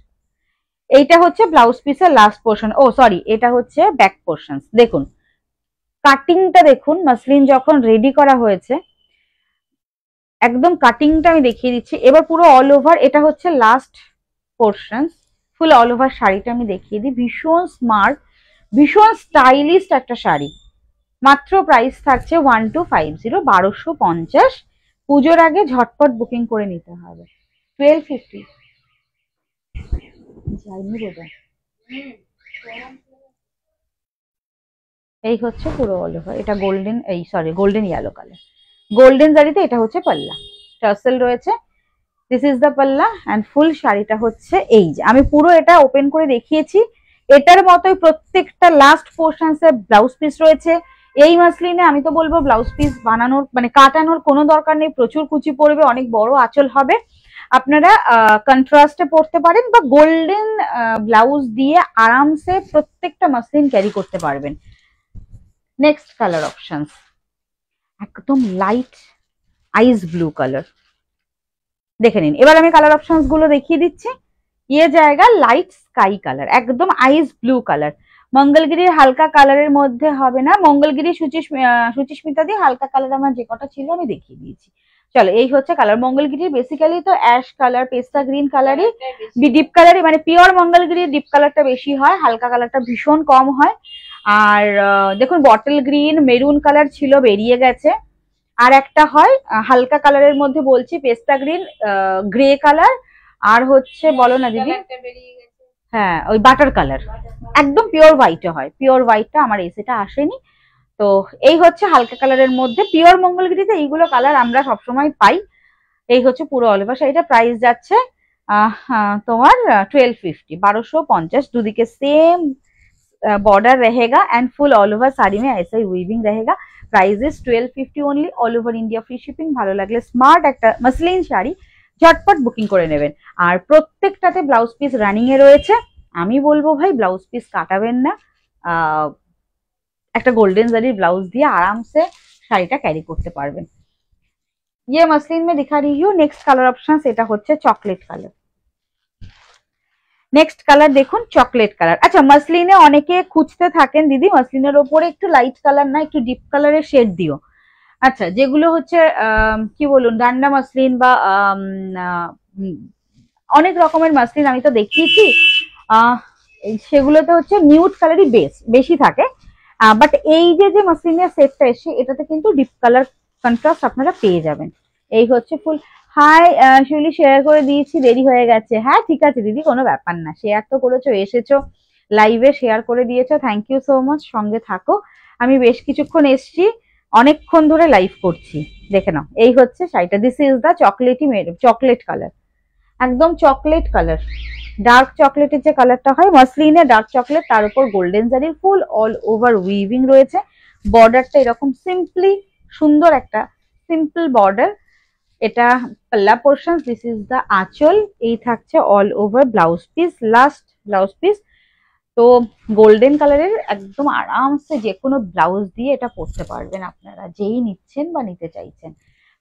এইটা হচ্ছে ব্লাউজ পিসের লাস্ট পোর্শন, ও সরি এটা হচ্ছে ব্যাক পোর্শন। দেখুন কাটিংটা দেখুন, মসলিন যখন রেডি করা হয়েছে একদম কাটিংটা আমি দেখিয়ে দিচ্ছি। এবার পুরো অল ওভার, এটা হচ্ছে লাস্ট পোর্শন, ফুল অল ওভার শাড়িটা আমি দেখিয়ে দিই। ভীষণ স্মার্ট, ভীষণ স্টাইলিস্ট একটা শাড়ি। মাত্র প্রাইস থাকছে 1250, 1250। পুজোর আগে ঝটপট বুকিং করে নিতে হবে। 1250 যাইনি বোধহয়। এই হচ্ছে পুরো অল ওভার, এটা গোল্ডেন, এই sorry golden yellow colour, golden জারিতে এটা হচ্ছে পাল্লা, টার্সেল রয়েছে। This is the palla and full শাড়িটা হচ্ছে এই যে, আমি পুরো এটা ওপেন করে দেখিয়েছি। এটার মতোই প্রত্যেকটা লাস্ট পোর্শনসে ব্লাউজ পিস রয়েছে। এই মাসলিনে আমি তো বলবো ব্লাউজ পিস বানানোর মানে কাটানোর কোনো দরকার নেই, প্রচুর কুচি পড়বে, অনেক বড় আঁচল হবে। আপনারা কন্ট্রাস্টে পরতে পারেন বা গোল্ডেন ব্লাউজ দিয়ে আরামসে প্রত্যেকটা মাসলিন ক্যারি করতে পারবেন। নেক্সট কালার অপশনস, একদম লাইট আইস ব্লু কালার, দেখে নিন। এবার আমি কালার অপশনস গুলো দেখিয়ে দিচ্ছি। ইয়ে জায়গা লাইট স্কাই কালার, একদম আইস ব্লু কালার, মঙ্গলগিরির হালকা কালারের মধ্যে হবে না, মঙ্গলগিরি সুচিস্মিতা দিয়ে হালকা কালার আমার যে কটা ছিল আমি দেখিয়ে দিয়েছি। চলো এই হচ্ছে কালার, মঙ্গলগিরির বেসিক্যালি তো অ্যাশ কালার, পেস্তা গ্রিন কালারই, ডিপ কালারই, মানে পিওর মঙ্গলগিরির ডিপ কালারটা বেশি হয়, হালকা কালারটা ভীষণ কম হয়। আর দেখুন বটল গ্রিন, মেরুন কালার ছিল বেরিয়ে গেছে, আর একটা হয় হালকা কালারের মধ্যে বলছি পেস্তা গ্রিন, গ্রে কালার, আর হচ্ছে বলো না দিদি, হ্যাঁ ওই বাটার কালার, একদম পিওর হোয়াইটে হয়, পিওর হোয়াইটটা আমার এসিটা আসেনি। তো এই হচ্ছে হালকা কালারের মধ্যে পিওর মঙ্গলগিরিতে এইগুলো কালার আমরা সবসময় পাই। এই হচ্ছে পুরো অল ওভার শাড়িটা, প্রাইস যাচ্ছে তোমার 1250, 1250। দুদিকে सेम बॉर्डर रहेगा and full all over sari में ऐसा ही वीविंग रहेगा। Price is 1250 only, all over India free shipping. ভালো লাগলে স্মার্ট একটা মসলিন শাড়ি ঝটপট বুকিং করে নেবেন। আর প্রত্যেকটাতে ব্লাউজ পিস রানিং এ রয়েছে। আমি বলবো ভাই ব্লাউজ পিস কাটাবেন না, একটা গোল্ডেন জারির ব্লাউজ দিয়ে আরামসে শাড়িটা ক্যারি করতে পারবেন। ये मसलिन में दिखा रही हूँ। नेक्स्ट कलर ऑप्शन এটা হচ্ছে চকলেট কালার। নেক্সট কালার দেখুন চকলেট কালার। আচ্ছা মসলিনে অনেকে খুঁজতে থাকেন দিদি মসলিনের ওপরে একটু লাইট কালার না একটু ডিপ কালারের শেড দিও। আচ্ছা যেগুলো হচ্ছে কি বলুন ডান্ডা মসলিন বা অনেক রকমের মসলিন আমি তো দেখিয়েছি, সেগুলোতে হচ্ছে নিউড কালারই বেশি থাকে। বাট এই যে মসলিনের সেটটা এসে এটাতে কিন্তু ডিপ কালার কন্ট্রাস্ট আপনারা পেয়ে যাবেন। এই হচ্ছে ফুল হাই শিউলি, শেয়ার করে দিয়েছি, দেরি হয়ে গেছে। হ্যাঁ ঠিক আছে দিদি, কোনো ব্যাপার না, শেয়ার তো করেছো, এসেছো লাইভে, শেয়ার করে দিয়েছো, থ্যাংক ইউ সো মাচ। সঙ্গে থাকো, আমি বেশ কিছুক্ষণ এসছি, অনেকক্ষণ ধরে লাইভ করছি। দেখে নাও, এই হচ্ছে শাড়িটা, this is the chocolatey chocolate colour, একদম চকলেট কালার, ডার্ক চকলেটের যে কালারটা হয় মাসলিনের ডার্ক চকলেট, তার উপর গোল্ডেন জারির ফুল অল ওভার উইভিং রয়েছে। বর্ডারটা এরকম সিম্পলি সুন্দর একটা সিম্পল বর্ডার। এটা পাল্লা পোর্শন, দিস ইজ দা আঁচল, এই থাকছে all over blouse piece, last blouse piece. তো গোল্ডেন কালারের একদম আরামসে যে কোনো ব্লাউজ দিয়ে এটা পরতে পারবেন আপনারা, যেই নিচ্ছেন বা নিতে চাইছেন।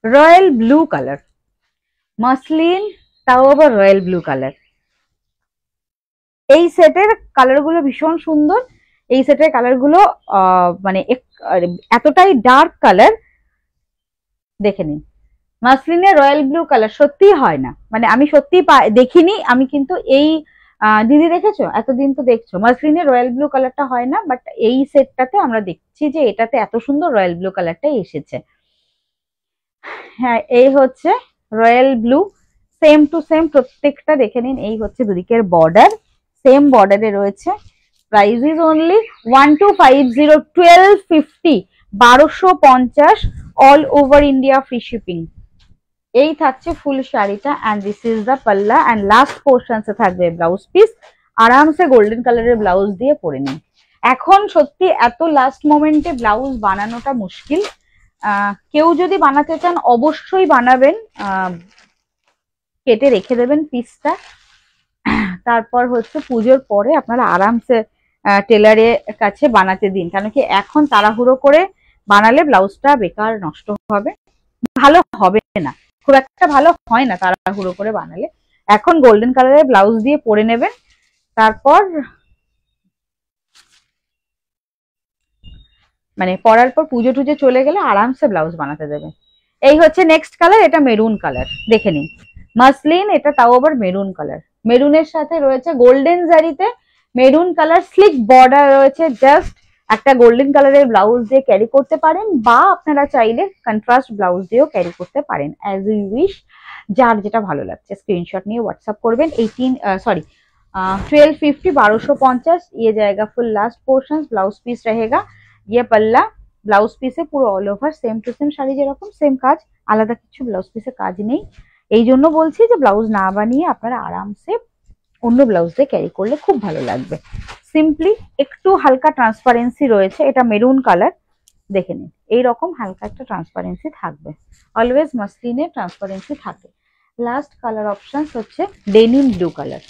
রয়্যাল ব্লু কালার মাসলিন, তাও আবার রয়্যাল ব্লু কালার। এই সেটের কালার গুলো ভীষণ সুন্দর, এই সেটের কালার গুলো মানে এতটাই ডার্ক কালার, দেখে নিন। মাসলিনের রয়্যাল ব্লু কালার সত্যি হয় না, মানে আমি সত্যি দেখিনি, আমি কিন্তু এই দিদি দেখেছো, এতদিন তো দেখছো মাসলিনের রয়্যাল ব্লু কালারটা হয় না, বাট এই সেটটাতে আমরা দেখছি যে এটাতে এত সুন্দর রয়্যাল ব্লু কালারটা এসেছে। হ্যাঁ এই হচ্ছে royal blue, same to same প্রত্যেকটা, দেখে নিন। এই হচ্ছে দুদিকের বর্ডার, সেম বর্ডারে রয়েছে। Price is only 1250, 1250, 1250, all over India free shipping. এই থাকছে ফুল শাড়িটা, অ্যান্ড দিস ইজ দা পাল্লা, অ্যান্ড লাস্ট পোর্শনসে থাকবে ব্লাউজ পিস। আরামসে গোল্ডেন কালারের ব্লাউজ দিয়ে পরে নিন। এখন সত্যি এত লাস্ট মোমেন্টে ব্লাউজ বানানোটা মুশকিল, কেউ যদি বানাতে চান অবশ্যই বানাবেন, কেটে রেখে দেবেন পিসটা, তারপর হচ্ছে পুজোর পরে আপনারা আরামসে টেলারের কাছে বানাতে দিন, কারণ কি এখন তাড়াহুড়ো করে বানালে ব্লাউজটা বেকার নষ্ট হবে, ভালো হবে না, খুব একটা ভালো হয় না তাড়াহুড়ো করে বানালে। এখন গোল্ডেন কালারের ব্লাউজ দিয়ে পরে নেবেন, তারপর মানে পরার পর পুজো টুজো চলে গেলে আরামসে ব্লাউজ বানাতে দেবেন। এই হচ্ছে নেক্সট কালার, এটা মেরুন কালার, দেখে নিন। মাসলিন, এটা তাও আবার মেরুন কালার, মেরুনের সাথে রয়েছে গোল্ডেন জারিতে মেরুন কালার, স্লিক বর্ডার রয়েছে, জাস্ট একটা গোল্ডেন কালারের ব্লাউজ দিয়ে ক্যারি করতে পারেন, বা আপনারা চাইলে কন্ট্রাস্ট ব্লাউজ দিয়েও ক্যারি করতে পারেন, অ্যাজ ইউ উইশ, যার যেটা ভালো লাগছে। স্ক্রিনশট নিয়ে হোয়াটসঅ্যাপ করবেন। 1250, 1250, ये जाएगा full last portion, blouse piece रहेगा, ये पल्ला, ব্লাউজ পিসে পুরো all over same to same শাড়ি যেরকম সেম কাজ, আলাদা কিছু ব্লাউজ পিসে কাজ নেই। এই জন্য বলছি যে ব্লাউজ না বানিয়ে আপনারা আরামসে অন্য ব্লাউজ দিয়ে ক্যারি করলে খুব ভালো লাগবে। সিম্পলি একটু হালকা ট্রান্সপারেন্সি রয়েছে, এটা মেরুন কালার, দেখে নিন এইরকম হালকা একটা ট্রান্সপারেন্সি থাকবে, অলওয়েজ মাসলিনে ট্রান্সপারেন্সি থাকে। লাস্ট কালার অপশন হচ্ছে ডেনিম ব্লু কালার,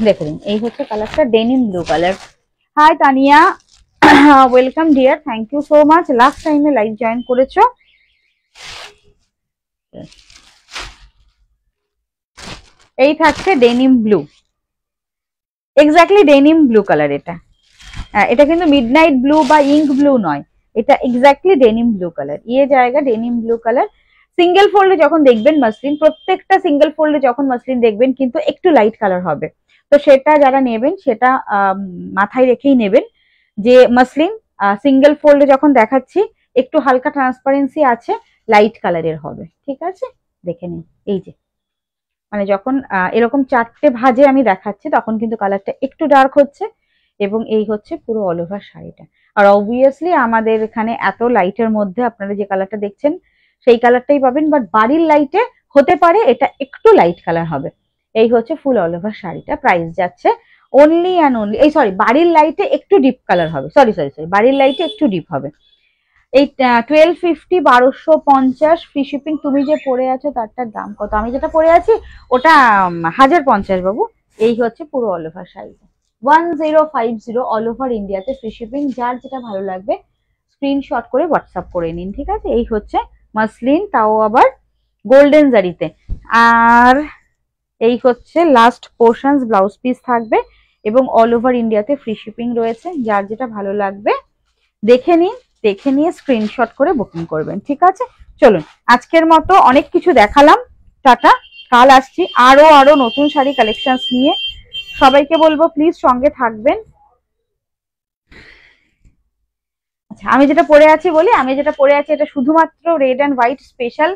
দেখে নিন এই হচ্ছে কালারটা, denim blue colour. Hi Tania, welcome dear, thank you so much, last টাইমে লাইভ জয়েন করেছো। এই থাকছে denim blue, exactly denim blue colour, এটা কিন্তু মিডনাইট ব্লু বা ইঙ্ক ব্লু নয়, এটা এক্স্যাক্টলি ডেনিম ব্লু কালার, ইয়ে জায়গা ডেনিম ব্লু কালার। সিঙ্গেল ফোল্ডে যখন দেখবেন মাসলিন, প্রত্যেকটা সিঙ্গেল ফোল্ডে যখন মাসলিন দেখবেন কিন্তু একটু লাইট কালার হবে, তো সেটা যারা নেবেন সেটা মাথায় রেখেই নেবেন যে মাসলিন সিঙ্গেল ফোল্ডে যখন দেখাচ্ছি একটু হালকা ট্রান্সপারেন্সি আছে, লাইট কালারের হবে, ঠিক আছে। দেখে নিন, এই যে মানে যখন এরকম চারটে ভাজে আমি দেখাচ্ছি তখন কিন্তু কালারটা একটু ডার্ক হচ্ছে, এবং এই হচ্ছে পুরো অল ওভার শাড়িটা। আর অবভিয়াসলি আমাদের এখানে এত লাইটের মধ্যে আপনারা যে কালারটা দেখছেন সেই কালারটাই পাবেন, বাট বাড়ির লাইটে হতে পারে এটা একটু লাইট কালার হবে। এই হচ্ছে ফুল অল ওভার শাড়িটা, প্রাইস যাচ্ছে অনলি অ্যান্ড অনলি, এই সরি বাড়ির লাইটে একটু ডিপ কালার হবে, সরি বাড়ির লাইটে একটু ডিপ হবে। এই 1250, 1250 ফ্রি শিপিং। তুমি যে পরে আছো তারটার দাম কত? আমি যেটা পরে আছি ওটা 1050 বাবু। এই হচ্ছে পুরো অল ওভার শাড়িটা, 1050 অল ওভার ইন্ডিয়াতে ফ্রি শিপিং। যার যেটা ভালো লাগবে স্ক্রিনশট করে হোয়াটসঅ্যাপ করে নিন, ঠিক আছে। এই হচ্ছে মাসলিন, তাও আবার গোল্ডেন জারিতে, আর এই হচ্ছে লাস্ট পোর্শনস, ব্লাউজ পিস থাকবে এবং অল ওভার ইন্ডিয়াতে ফ্রি শিপিং রয়েছে। যার যেটা ভালো লাগবে দেখে নিন, দেখে নিয়ে স্ক্রিনশট করে বুকিং করবেন, ঠিক আছে। চলুন আজকের মতো অনেক কিছু দেখালাম, টাটা, কাল আসছি আরো নতুন শাড়ি কালেকশনস নিয়ে। সবাইকে বলবো প্লিজ সঙ্গে থাকবেন। আচ্ছা আমি যেটা পরে আছি বলি, আমি যেটা পরে আছি এটা শুধুমাত্র রেড অ্যান্ড হোয়াইট স্পেশাল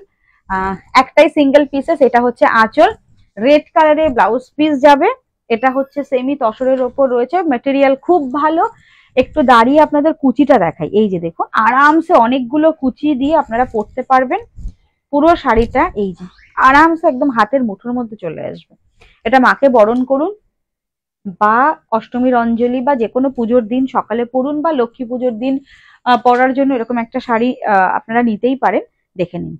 একটাই সিঙ্গেল পিসেস, এটা হচ্ছে আঁচল, রেড কালারের ব্লাউজ পিস যাবে। এটা হচ্ছে সেমি তসরের ওপর রয়েছে, মেটেরিয়াল খুব ভালো। একটু দাঁড়িয়ে আপনাদের কুচিটা দেখাই, এই যে দেখুন আরামসে অনেকগুলো কুচি দিয়ে আপনারা পরতে পারবেন। পুরো শাড়িটা এই যে আরামসে একদম হাতের মুঠোর মধ্যে চলে আসবে। এটা মাকে বরণ করুন বা অষ্টমীর অঞ্জলি বা যে কোনো পুজোর দিন সকালে পরুন, বা লক্ষ্মী পুজোর দিন পরার জন্য এরকম একটা শাড়ি আপনারা নিতেই পারেন। দেখে নিন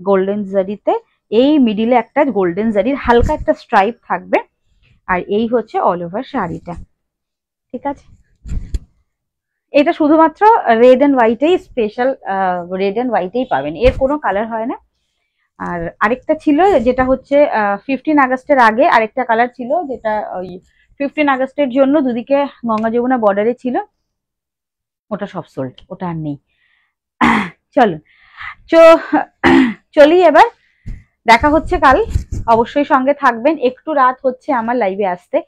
গোল্ডেন জারিতে, এই মিডিলে একটা গোল্ডেন জারির হালকা একটা স্ট্রাইপ থাকবে, আর এই হচ্ছে অল ওভার শাড়িটা। ঠিক আছে, এটা শুধুমাত্র রেড অ্যান্ড হোয়াইটেই স্পেশাল, রেড অ্যান্ড হোয়াইটেই পাবেন, এর কোনো কালার হয় না। আর আরেকটা ছিল যেটা হচ্ছে 15 আগস্টের আগে আরেকটা কালার ছিল, যেটা ওই 15 আগস্টের জন্য দুদিকে গঙ্গা যমুনা বর্ডারে ছিল, ওটা সব সোল্ড, ওটা আর নেই। চলো চলি এবার, দেখা হচ্ছে কাল, অবশ্যই সঙ্গে থাকবেন। একটু রাত হচ্ছে আমার লাইভে আসতে,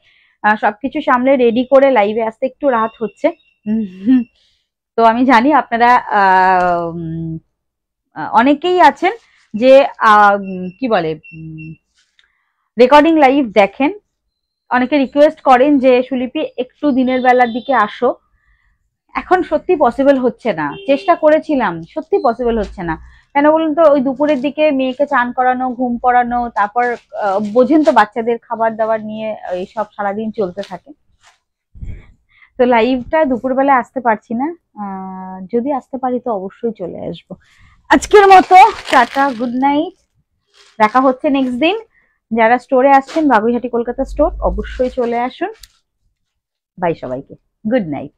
সবকিছু সামলে রেডি করে লাইভে আসতে একটু রাত হচ্ছে। তো আমি জানি আপনারা অনেকেই আছেন যে কি বলে রেকর্ডিং লাইভ দেখেন, অনেকে রিকোয়েস্ট করেন যে সুলিপি একটু দিনের বেলার দিকে আসো। এখন সত্যি পসিবল হচ্ছে না, চেষ্টা করেছিলাম, সত্যি পসিবল হচ্ছে না। কেন বলুন তো, ওই দুপুরের দিকে মেয়েকে চান করানো, ঘুম পড়ানো, তারপর বোঝেন তো বাচ্চাদের খাবার দাবার নিয়ে এইসব সারাদিন চলতে থাকে। তো লাইভটা দুপুরবেলা আসতে পারছি না, যদি আসতে পারি তো অবশ্যই চলে আসবো। আজকের মতো টাটা, গুড নাইট, দেখা হচ্ছে নেক্সট দিন। যারা স্টোরে আসছেন বাগুইহাটি কলকাতা স্টোর, অবশ্যই চলে আসুন। বাই সবাইকে, গুড নাইট।